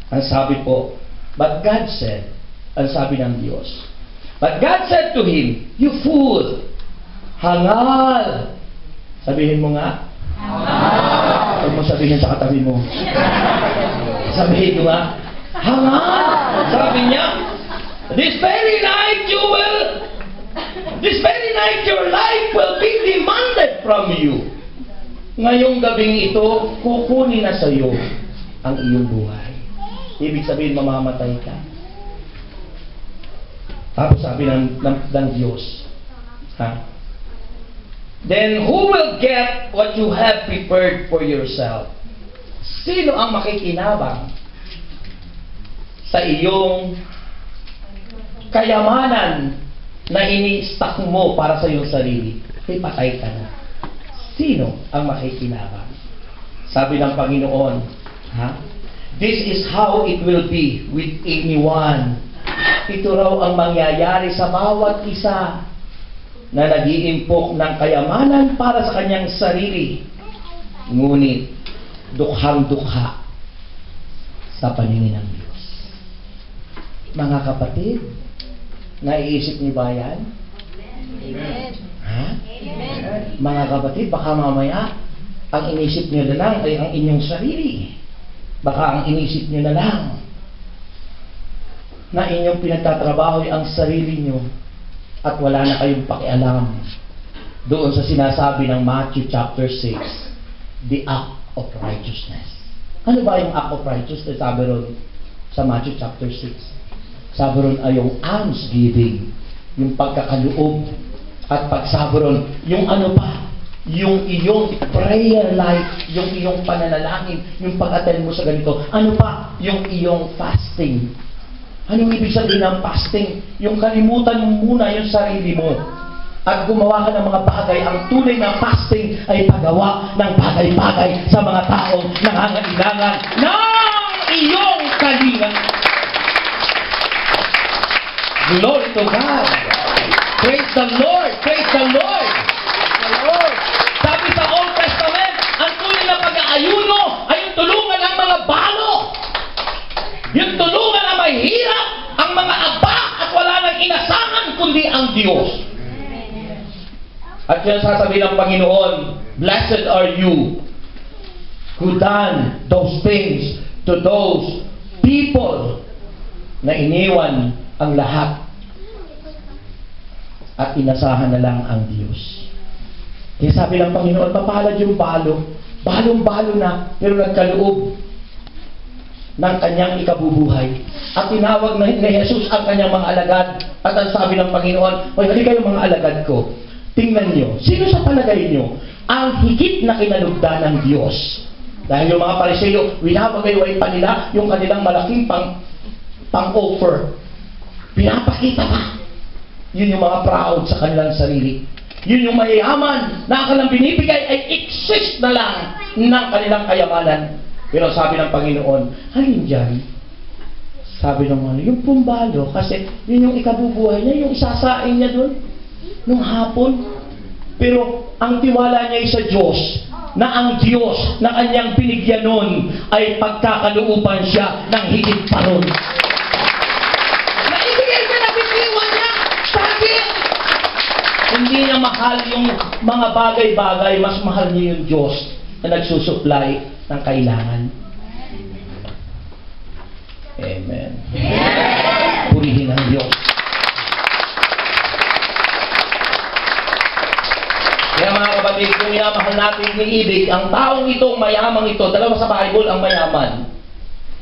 Ang sabi po, but God said, ang sabi ng Diyos, but God said to him, "You fool, hangal." Sabihin mo nga. Hangal. Huwag mo sabihin sa katabi mo. Sabihin mo nga, hangal. Sabi niya, this very night your life will be demanded from you. Ngayong gabing ito, kukunin na sa iyo ang iyong buhay. Ibig sabihin, mamamatay ka. Tapos sabi ng Diyos, ha? Then who will get what you have prepared for yourself? Sino ang makikinabang sa iyong kayamanan na ini-stock mo para sa iyong sarili? Patay ka na. Sino ang makikinabang? Sabi ng Panginoon, ha? This is how it will be with anyone. Ito raw ang mangyayari sa bawat isa na nag-iimpok ng kayamanan para sa kanyang sarili. Ngunit, dukhang-dukha sa paningin ng Diyos. Mga kapatid, naiisip niyo ba yan? Amen. Ha? Amen. Mga kapatid, baka mamaya ang inisip niyo na lang ay ang inyong sarili. Baka ang inisip niyo na lang na inyong pinagtatrabaho ay ang sarili niyo at wala na kayong pakialam doon sa sinasabi ng Matthew chapter 6, the act of righteousness. Ano ba yung act of righteousness? Sabi ron sa Matthew chapter 6. Sabi ron ay yung almsgiving, yung pagkakaloob, at pagsabi ron, yung ano pa, yung iyong prayer life, yung iyong pananalangin, yung pag-attend mo sa ganito. Ano pa? Yung iyong fasting. Anong ibig sabihin ng fasting? Yung kalimutan mo muna yung sarili mo at gumawa ka ng mga bagay. Ang tunay na fasting ay paggawa ng bagay-bagay sa mga taong nangangailangan ng iyong kalinga. Glory to God. Praise the Lord. Praise the Lord. Sabi sa Old Testament, ang tunay na pag-aayuno ay yung tulungan ng mga Diyos. At yan sasabihin ng Panginoon, blessed are you who done those things to those people na iniwan ang lahat at inasahan na lang ang Diyos. Kaya sabi ng Panginoon, mapalad yung balo, balong-balo na, pero nagkaloob ng kanyang ikabubuhay. At tinawag ni Jesus ang kanyang mga alagad. At ang sabi ng Panginoon, "Hoy, halika yung mga alagad ko. Tingnan nyo, sino sa palagay nyo ang higit na kinalugdan ng Diyos?" Dahil yung mga Pariseo, winapagayway pa nila yung kanilang malaking pang-offer. Pinapakita pa. Yun yung mga proud sa kanilang sarili. Yun yung mayayaman na ang kanilang binibigay ay exist na lang ng kanilang kayamanan. Pero sabi ng Panginoon, halin dyan. Sabi ng ano, yung pumbalo, kasi yun yung ikabubuhay niya, yung isasaing niya doon, nung hapon. Pero ang tiwala niya ay sa Diyos, na ang Diyos na kanyang binigyan nun ay pagkakalooban siya ng higit pa ron. Naibigay niya na biniwan niya, sabi, hindi niya mahal yung mga bagay-bagay, mas mahal niya yung Diyos na nagsusupply ng kailangan. Amen. Purihin ang Diyos. Kaya mga kapatid, kung minamahal natin iniibig, ang taong itong mayamang ito, dalawa sa Bible ang mayaman.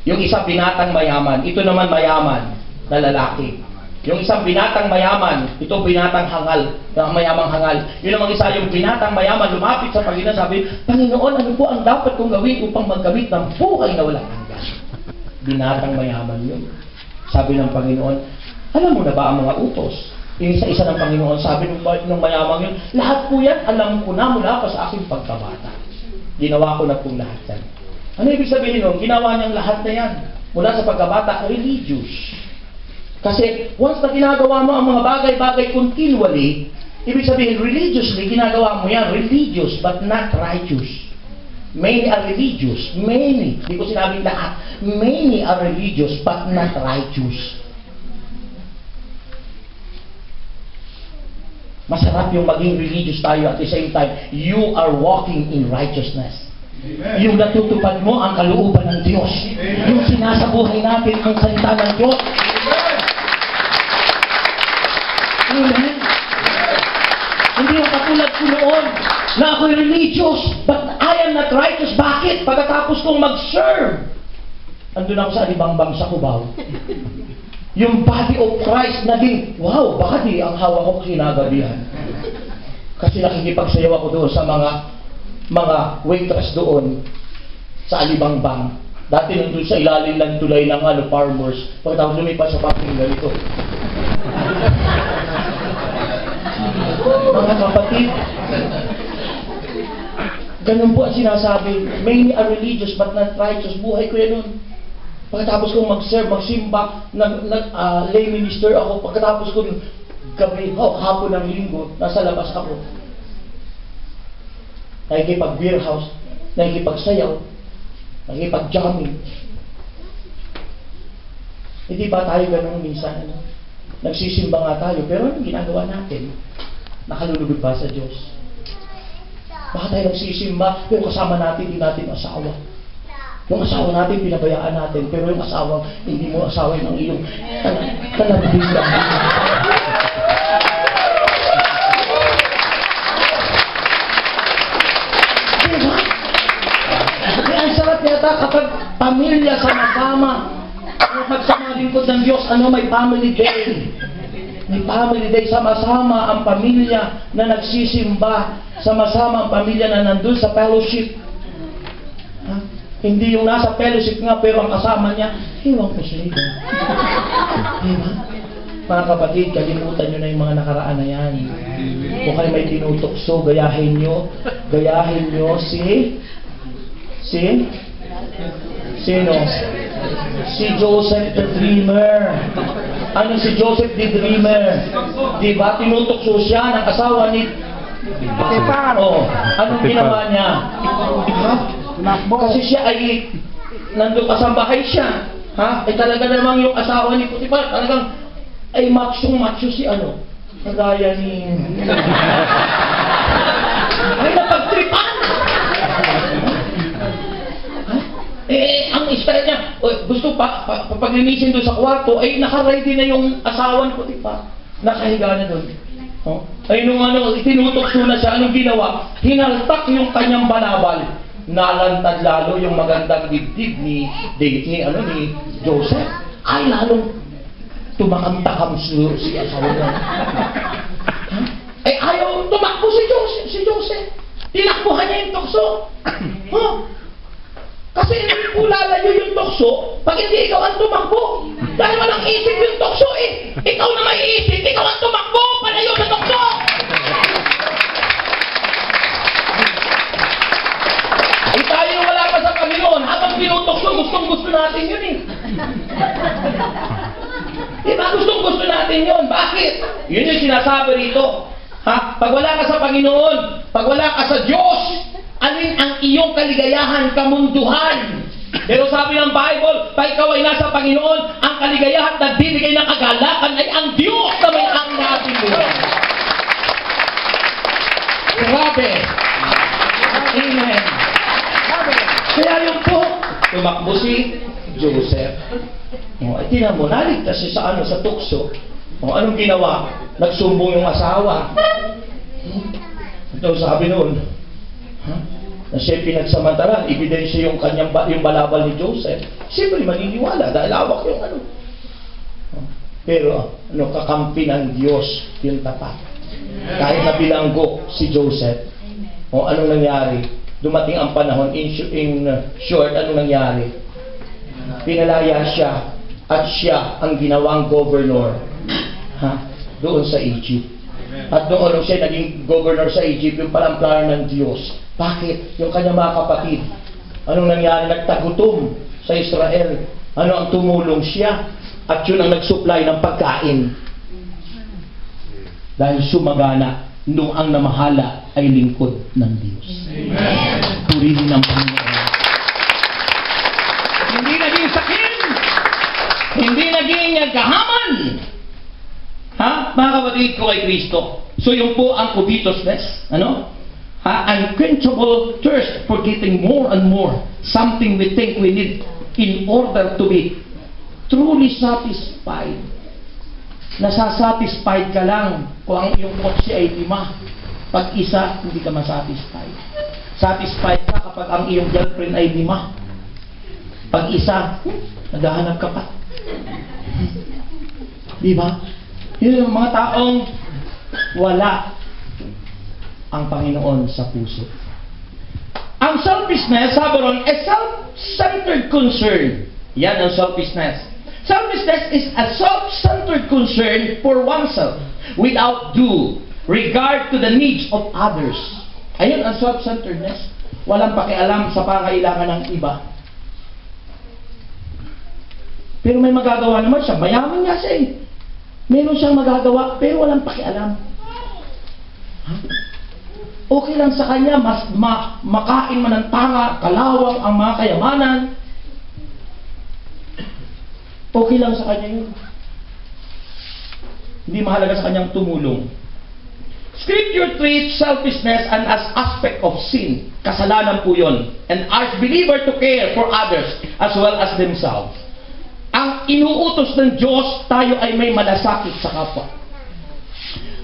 Yung isang binatang mayaman, ito naman mayaman na lalaki. Yung isang binatang mayaman, ito binatang hangal, na mayamang hangal. Yun naman isa, yung binatang mayaman, lumapit sa Panginoon, sabi, Panginoon, ano po ang dapat kong gawin upang magkamit ng buhay na walang hanggan? Binatang mayaman yun. Sabi ng Panginoon, alam mo na ba ang mga utos? Yung isa-isa ng Panginoon, sabi ng mayamang yun, lahat po yan, alam ko na mula pa sa aking pagkabata. Ginawa ko na po lahat yan. Ano ibig sabihin nun? Ginawa niyang lahat na yan. Mula sa pagkabata, religious. Kasi once na ginagawa mo ang mga bagay-bagay continually, ibig sabihin, religiously, ginagawa mo yan, religious but not righteous. Many are religious. Many. Hindi ko sinabing lahat. Many are religious but not righteous. Masarap yung maging religious tayo at the same time, you are walking in righteousness. Amen. Yung natutupad mo ang kalooban ng Diyos. Amen. Yung sinasabuhay natin ang salita ng Diyos. Amen. Amen. Hindi yung katulad ko noon na ako'y religious but I am not righteous. Bakit? Pagkatapos kong mag-serve, andun ako sa Alibangbang sa Cubao. Yung body of Christ naging, wow, baka di ang hawak ko kinagabihan. Kasi nakikipagsayaw ako doon sa mga waitress doon sa Alibangbang. Dati nandun sa ilalim ng tulay ng farmers. Pagkatapos lumipas sa parking ganito. Mga kapatid, ganun po ang sinasabi. Many are religious but not righteous. Buhay ko yan nun. Pagkatapos kong mag-serve, magsimba, lay minister ako. Pagkatapos kong gabi, hapon ng linggo, nasa labas ako. Nakikipag-beer house, nakikipagsayaw, nakikipag-jamming. Hindi ba tayo ganun minsan? Nagsisimba nga tayo, pero anong ginagawa natin? Nakalulugod ba sa Diyos? Baka tayo nagsisimba, pero kasama natin, hindi natin asawa. Yung asawa natin, pinabayaan natin, pero yung asawa, hindi mo asawa ng iyong talabigla. Diba? Kaya ang sarap yata kapag pamilya sama-sama, magsama lingkod ng Diyos, may family day. May family day, sama-sama ang pamilya na nagsisimba, sama-sama ang pamilya na nandun sa fellowship. Hindi yung nasa fellowship nga, pero ang kasama niya, iwan ko siya ito. Diba? Mga kapatid, kalimutan nyo na yung mga nakaraan na yan. Kung kayo may tinutokso, gayahin nyo sino? Si Joseph the Dreamer. Ano si Joseph the Dreamer? Diba? Tinutokso siya ng asawa ni Potiphar. Anong ginawa niya? Kasi siya ay nandun kasambahay siya. Talaga namang yung asawa ni Potiphar, talagang ay macho si Kagaya ni... Ay, napagtripan! Ang style niya, gusto paglinisin doon sa kwarto, ay naka-ready na yung asawan ko, di ba? Nakahiga na doon. Oh. Ay nung tinutokso na siya, anong ginawa? Hinaltak yung kanyang balabal. Nalantad lalo yung magandang dibdib ni Joseph. Ay lalong tumakam-takam si asawa niya. Ay ayaw tumakbo si Joseph. Tinakbuhan niya yung tukso. Huh? Kasi hindi po lalayo yung tukso pag hindi ikaw ang tumakbo. Dahil walang isip yung tukso eh. Ikaw na may isip, ikaw ang tumakbo. Palayo sa tukso. Eh tayo wala pa sa Panginoon. Habang pinutukso, gustong-gusto natin yun eh. Diba? Gustong-gusto natin yun. Bakit? Yun yung sinasabi rito. Ha? Pag wala ka sa Panginoon, pag wala ka sa Diyos, alin ang iyong kaligayahan, kamunduhan? Pero sabi ng Bible, pag ikaw ay nasa Panginoon, ang kaligayahan at nagbibigay ng kagalakan ay ang Diyos na may ang natin mo. Grabe. Amen. Grabe. Kaya yung po, tumakbo si Joseph. Ay tinan mo, naligtas siya sa tukso. Anong ginawa? Nagsumbong yung asawa. Ito sabi noon, na siya pinagsamantalan, ebidensya yung kanyang yung balabal ni Joseph. Siyempre maniniwala dahil awak yung Pero kakampi ng Diyos yung tapat. Kahit nabilanggo si Joseph. Anong nangyari? Dumating ang panahon, in short, anong nangyari? Pinalaya siya at siya ang ginawang governor doon sa Egypt. At doon siya naging governor sa Egypt, yung palang plano ng Diyos. Bakit? Yung kanyang mga kapatid, anong nangyari? Nagtagutom sa Israel. Ano ang tumulong siya? At yun ang nagsupply ng pagkain. Dahil sumagana, nung ang namahala ay lingkod ng Diyos. Amen. Purihin ng Panginoon. Hindi naging sakin. Hindi naging gahaman. Mga kapatid ko kay Kristo. So yung po ang covetousness. Unquenchable thirst for getting more and more. Something we think we need in order to be truly satisfied. Nasasatisfied ka lang kung ang iyong kotse ay 5. Pag isa, hindi ka masatisfied. Satisfied ka kapag ang iyong girlfriend ay 5. Pag isa, naghahanap ka pa. Di ba? Yun yung mga taong wala ang Panginoon sa puso. Ang selfishness, sabi ron, a self-centered concern. Yan ang selfishness. Selfishness is a self-centered concern for oneself without due regard to the needs of others. Ayun ang self-centeredness. Walang pakialam sa pangailangan ng iba. Pero may magagawa naman siya. Mayaman nga siya eh. Meron siyang magagawa, pero walang pakialam. Okay lang sa kanya, mas makain man ng tanga, kalawang ang mga kayamanan. Okay lang sa kanya yun. Hindi mahalaga sa kanyang tumulong. Scripture treats selfishness as aspect of sin. Kasalanan po yun. And urge believer to care for others as well as themselves. Ang inuutos ng Diyos, tayo ay may malasakit sa kapwa.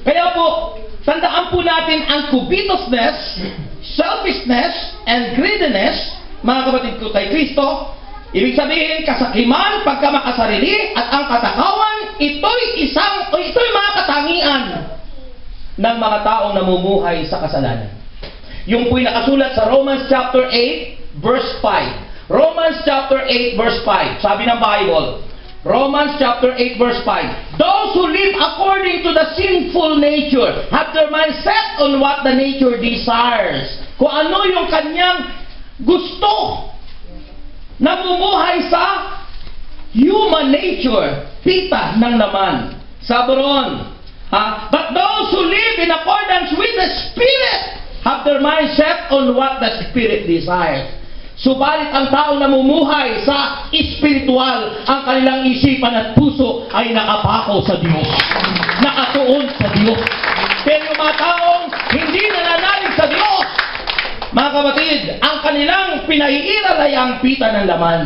Kaya po, tandaan po natin ang covetousness, selfishness, and greediness, mga kapatid ko kay Kristo. Ibig sabihin, kasakiman, pagkamakasarili, at ang katakawan, ito'y mga katangian ng mga taong namumuhay sa kasalanan. Yung po'y nakasulat sa Romans chapter 8, verse 5. Romans chapter 8 verse 5. Sabi ng Bible, Romans chapter 8 verse 5. Those who live according to the sinful nature have their mind set on what the nature desires. Kung ano yung kanyang gusto. Namumuhay sa human nature. Pita ng laman. Sabi ron, but those who live in accordance with the Spirit have their mind set on what the Spirit desires. Subalit ang taong namumuhay sa espiritual, ang kanilang isipan at puso ay nakapako sa Diyos. Nakatuon sa Diyos. Pero yung mga taong hindi nananalig sa Diyos, mga kapatid, ang kanilang pinaiiral ay ang pita ng laman.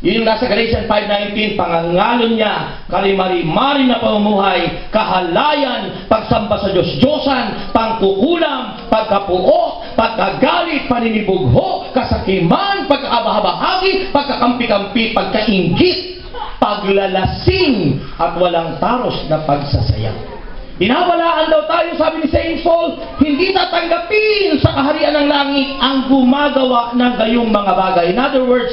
Yun yung nasa Galatians 5:19, pangangalon niya, kalimari-mari na pamumuhay, kahalayan, pagsamba sa Diyos-Diyosan, pangkukulam, pagkapuo, pagkagalit, paninibugho, kasakiman, pagkakabahagi, pagkakampi-kampi, pagkainggit, paglalasing, at walang taros na pagsasaya. Inawalaan daw tayo, sabi ni Saint Paul, hindi tatanggapin sa kaharian ng langit ang gumagawa ng gayong mga bagay. In other words,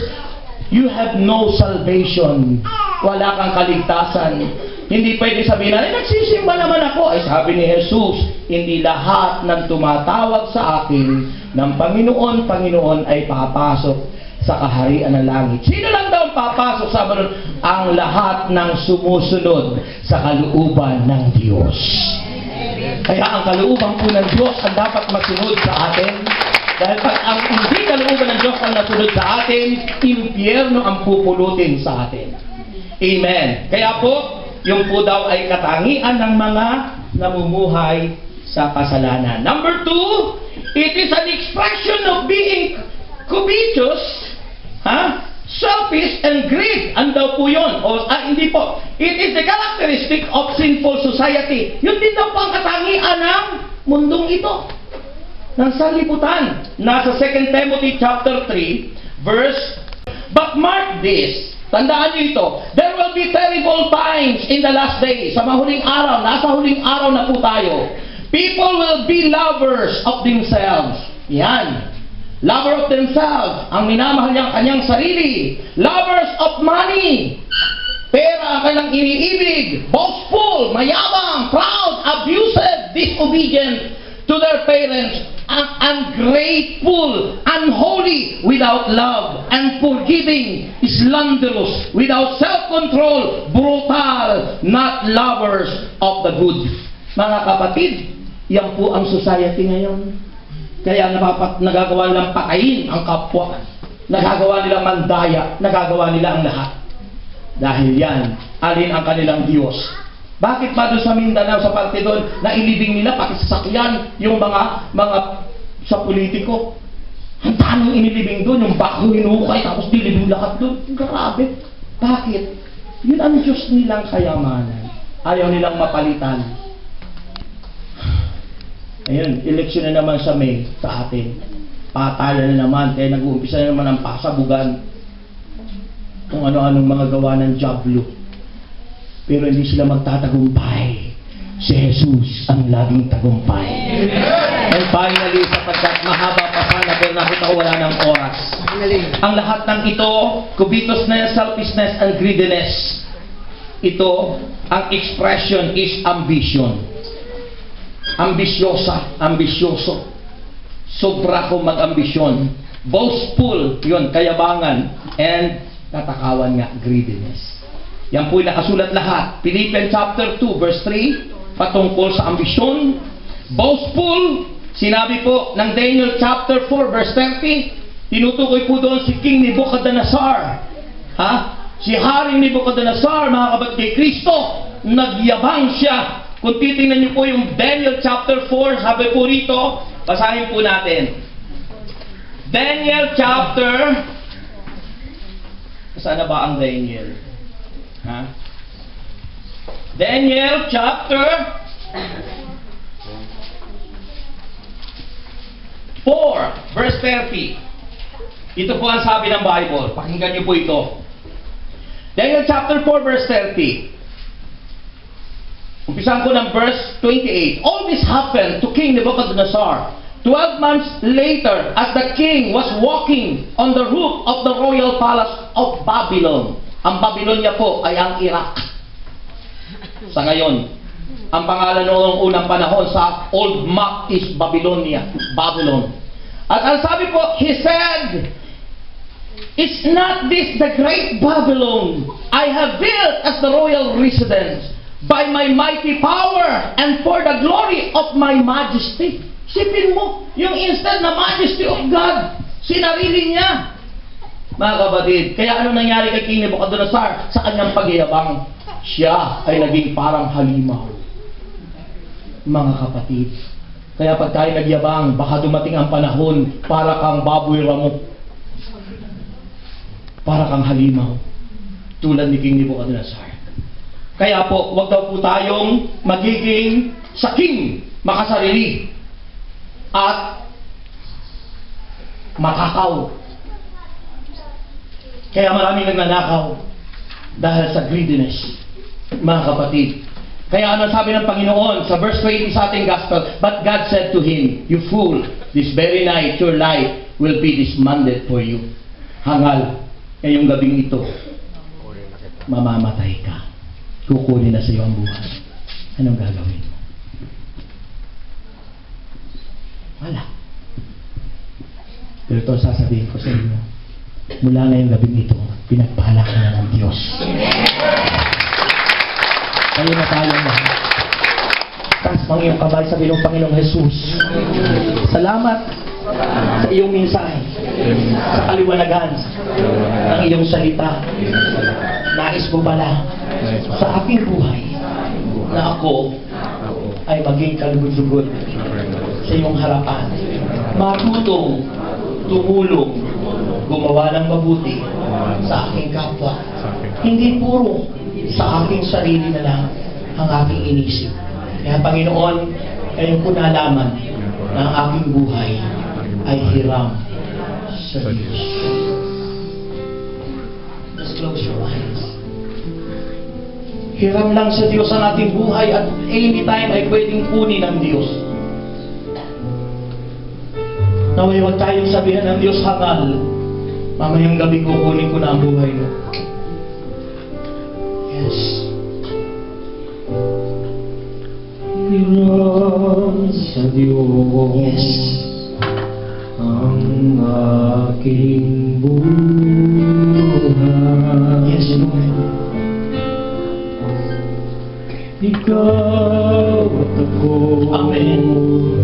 you have no salvation. Wala kang kaligtasan. Hindi pwede sabihin na, nagsisimba naman ako. Ay sabi ni Jesus, hindi lahat ng tumatawag sa akin ng Panginoon ay papasok sa kaharian ng langit. Sino lang daw ang papasok? Sabi nun, ang lahat ng sumusunod sa kalooban ng Diyos. Kaya ang kalooban po ng Diyos ang dapat masunod sa atin. Dahil pag ang hindi kalooban ng Diyos ang nasunod sa atin, impyerno ang pupulutin sa atin. Amen. Kaya po, yung po daw ay katangian ng mga namumuhay sa kasalanan. Number 2, it is an expression of being covetous, selfish and greed. Ano daw po yun? Hindi po. It is the characteristic of sinful society. Yun din daw po ang katangian ng mundong ito, ng sanlibutan. Nasa 2 Timothy chapter 3, verse, but mark this, tandaan niyo ito, there will be terrible times in the last days. Sa mahuling araw, nasa huling araw na po tayo. People will be lovers of themselves. Yan. Lover of themselves. Ang minamahal niya ang kanyang sarili. Lovers of money. Pera ang kanilang iniibig. Boastful, mayabang, proud, abusive, disobedient to their parents, ungrateful, unholy, without love, unforgiving, slanderous, without self-control, brutal, not lovers of the good. Mga kapatid, yan po ang society ngayon. Kaya nagagawa nilang patayin ang kapwa. Nagagawa nilang mandaya. Nagagawa nila ang lahat. Dahil yan, alin ang kanilang Diyos. Bakit ba doon sa Mindanao, sa parte doon, na inibing nila, pati sasakyan, yung mga sa politiko? Ang tanong inilibing doon, yung bako hinukay, tapos dilibing lahat doon. Grabe. Bakit? Yun ang Diyos nilang kayamanan. Ayaw nilang mapalitan. Ayun, eleksyon na naman sa May sa atin. Patayan na naman, kaya nag-uumpisa na naman ang pasabugan. Kung ano-anong mga gawa ng Diablo. Pero hindi sila magtatagumpay. Si Jesus ang laging tagumpay. And finally, sapagkat mahaba pa sana, pero nakita ko wala ng oras. Ang lahat ng ito, covetousness, selfishness, and greediness, ito, ang expression is ambition. Ambisyoso. Sobra ko mag-ambisyon. Boastful, yun, kayabangan. And tatakawan nga, greediness. Yan po'y nakasulat lahat. Philippians chapter 2, verse 3, patungkol sa ambisyon. Boastful, sinabi po ng Daniel chapter 4, verse 30, tinutukoy po doon si King Nebuchadnezzar. Si Haring Nebuchadnezzar, mga kapatid kay Kristo, nagyabang siya. Kung titingnan niyo po yung Daniel chapter 4, sabi po rito, basahin po natin. Daniel chapter, saan na ba ang Daniel? Daniel chapter 4, verse 30. Ito po ang sabi ng Bible. Pakinggan niyo po ito. Daniel chapter 4, verse 30. Umpisan ko ng verse 28. All this happened to King Nebuchadnezzar 12 months later, as the king was walking on the roof of the royal palace of Babylon. Ang Babylonia po ay ang Iraq. Sa ngayon, ang pangalan noong unang panahon sa old map is Babylonia, Babylon. At ang sabi po, he said, "Is not this the great Babylon I have built as the royal residence by my mighty power and for the glory of my majesty?" Sipin mo, yung instead na majesty of God, Sinarili niya. Mga kapatid, kaya ano nangyari kay King Nebuchadnezzar sa kanyang pagyayabang? Siya ay naging parang halimaw. Mga kapatid, kaya pag tayo nagyabang, baka dumating ang panahon para kang baboy ramok. Para kang halimaw. Tulad ni King Nebuchadnezzar. Kaya po, wag daw po tayong magiging saking makasarili at matakaw. Kaya maraming nagnanakaw dahil sa greediness, mga kapatid. Kaya ano sabi ng Panginoon sa verse 20 sa ating gospel, but God said to him, you fool, this very night your life will be disbanded for you. Hangal, ngayong gabing ito, mamamatay ka. Kukunin na sa iyo ang buhay. Anong gagawin mo? Wala. Pero ito sasabihin ko sa inyo, mula ngayong gabing ito, pinagpala ka na ng Diyos. Kayo na tayong lahat. Taas pang iyong kabay, sabi ng Panginoong Jesus. Salamat sa iyong mensahe, sa kaliwanagan ng iyong salita. Nais mo pala sa aking buhay na ako ay maging kalugod-lugod sa iyong harapan. Matutong, tumulong, gumawa ng mabuti sa aking kapwa. Hindi puro sa aking sarili na lang ang aking inisip. Kaya Panginoon, ngayon ko nalaman na ang aking buhay ay hiram sa Diyos. Just close your eyes. Hiram lang sa Diyos ang ating buhay at anytime ay pwedeng kunin ng Diyos. Naway huwag tayong sabihan ng Diyos, hangal, mamayang gabi kukunin ko na ang buhay mo. Yes. Hiram sa Diyos. Yes. Ang aking buhay. Yes, Lord. Ikaw at ako. Amen.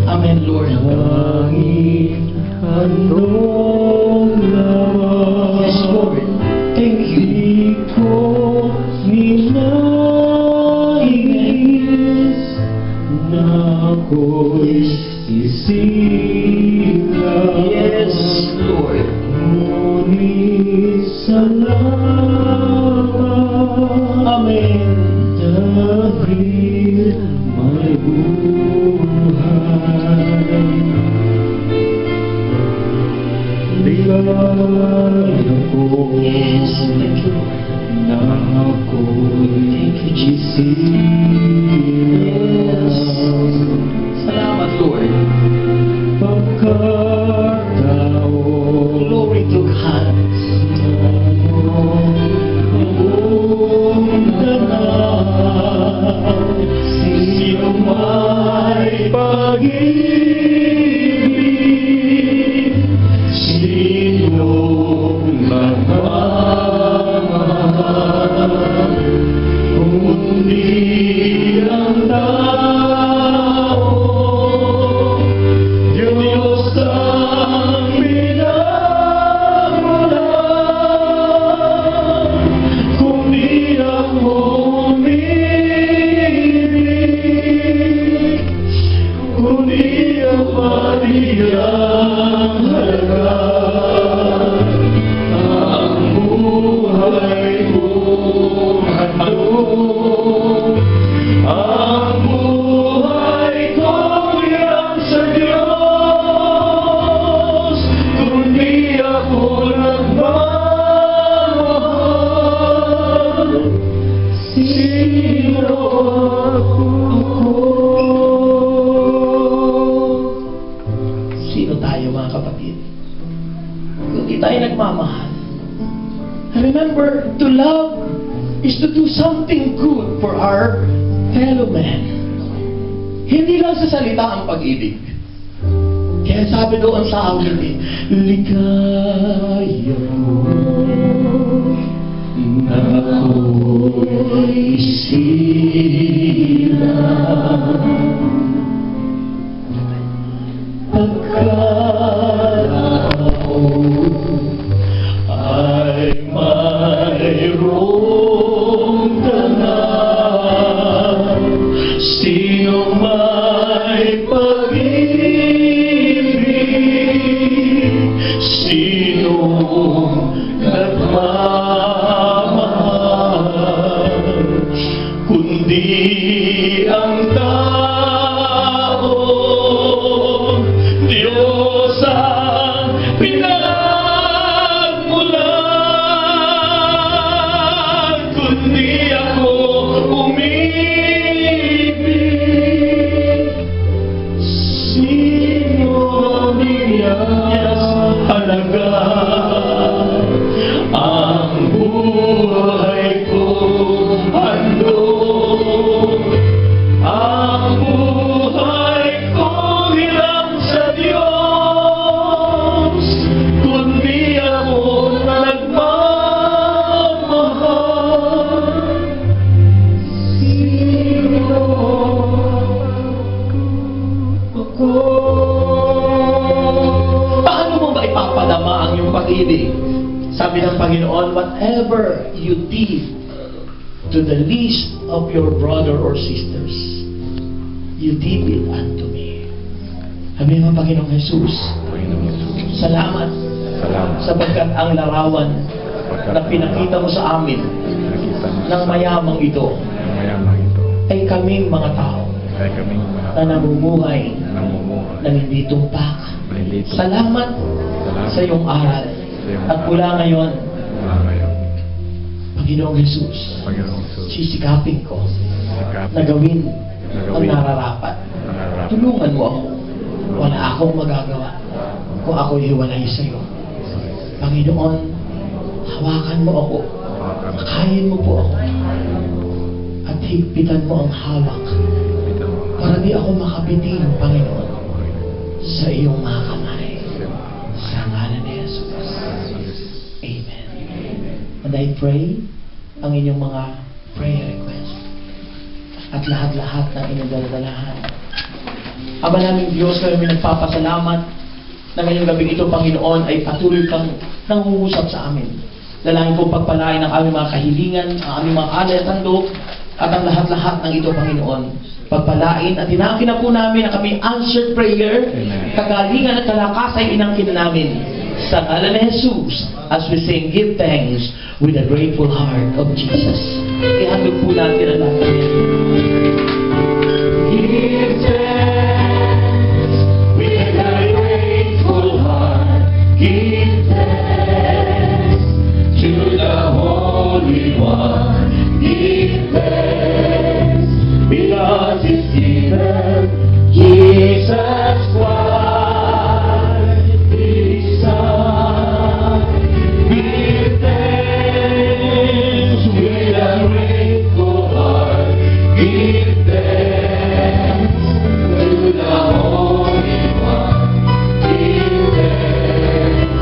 Amen, Lord. Tanging handong lawan. Yes, Lord. Thank you. Di ko ninais na ako'y isila. Yes, Lord. Ngunit salamat. Amen. Dahil may buhay. Bigay ako. Yes, thank you. Na ako'y isila. Salamat, Lord. Pagkataon. Glory to God. Sino may pag-ibig, sinong nagmamahal, kundi ang tao, Diyos ang minamahal, kundi ang umibig, kundi ang Mariyang halaga. Ang buhay kong handog, ang buhay kong hiram sa Diyos, kundi ako nagmamahal. Sino ako? Sino tayo, mga kapatid? Kundi tayo nagmamahal. Remember, to love is to do something good for our fellow man. Hindi lang sa salita ang pag-ibig. Kaya sabi doon sa awit, ligaya mo na ako'y silang pagkataon. Yes, halaga ang buhay ko handog. Ang buhay ko hiram sa Diyos, kundi ako nagmamahal. Sino ako? Paano mo ba ipapadama ang iyong pag-ibig? Sabi ng Panginoon, whatever you did to the least of your brother or sisters, you did it unto me. Sabi ng Panginoong Jesus, Panginoong Yesus. salamat Salamat. sapagkat ang larawan na pinakita mo sa amin Nakita mo ng mayamang ito ang mayamang ito ay kaming mga tao ay kaming mga na namumuhay namumuhay na hindi tumpak. na hindi ito Salamat sa iyong aral. At mula ngayon, mula ngayon. Panginoong Jesus, Panginoong Yesus. sisikapin ko Sikapin na gawin ang gawin nararapat. ang nararapat. Tulungan mo ako. Wala akong magagawa kung ako hiwalay sa iyo. Panginoon, hawakan mo ako. Kain mo po ako. At higpitan mo ang hawak Ito mo. para di ako makabitin, Panginoon, sa iyong mga kamay. Sa ngalan ni Jesus. Amen. And I pray ang inyong mga prayer request at lahat-lahat ng inyong daladalahan. Ama naming Diyos, kami nagpapasalamat na ngayong gabi ito, Panginoon, ay patuloy kang nangungusap sa amin. Dalangin kong pagpalain ang aming mga kahilingan, ang aming mga alay at handog, at ang lahat-lahat ng ito, Panginoon. Pagpalain at tinangkin na po namin ang kami answered prayer, Amen. kagalingan at kalakasan ay inangkin namin. Sa ngalan ni Jesus, as we sing, give thanks with a grateful heart of Jesus. Ihandog po natin ang lahat niya. Give thanks with a grateful heart. Give thanks to the Holy One. Give thanks because His given Jesus Christ, His Son. Give thanks with a grateful heart. Give thanks to the Holy One. Give thanks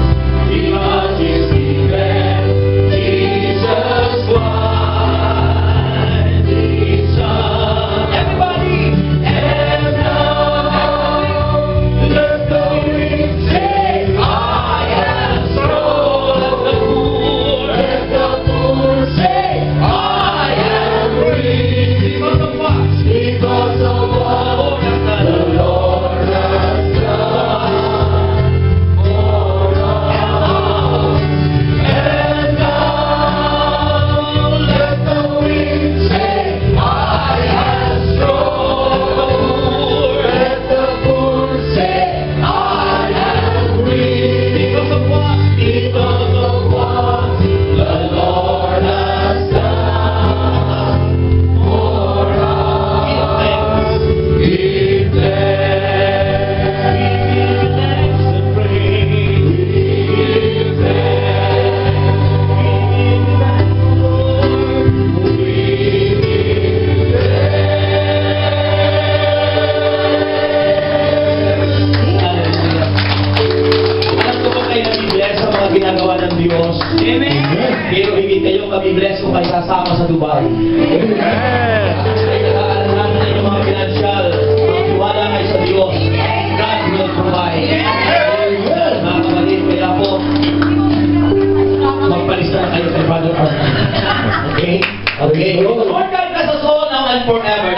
because His given Jesus Christ, His Son. Everybody, and now let the weak say, I am strong. Let the poor say, I am rich. Because of what? Because of what the Lord has done for us. And now let the weak say, I am strong. Let the poor say, I am rich. Because of what? Because of what the Lord has done for us. Give thanks. Give thanks and praise. Give thanks. Give thanks, Lord. We give Alam ko po kayo nabibless sa mga ginagawa ng Diyos. Amen. Pero higit kayo mabibless kung kayo sasama sa Dubai. Amen. Ay nakaalala na yung mga financial. Mga tiwala kayo sa Diyos. God will provide. Amen. Mga kapatid, kaya po, magpalista na kayo kay Brother Arthur. Okay? Okay. Lord God, bless us all now and forever.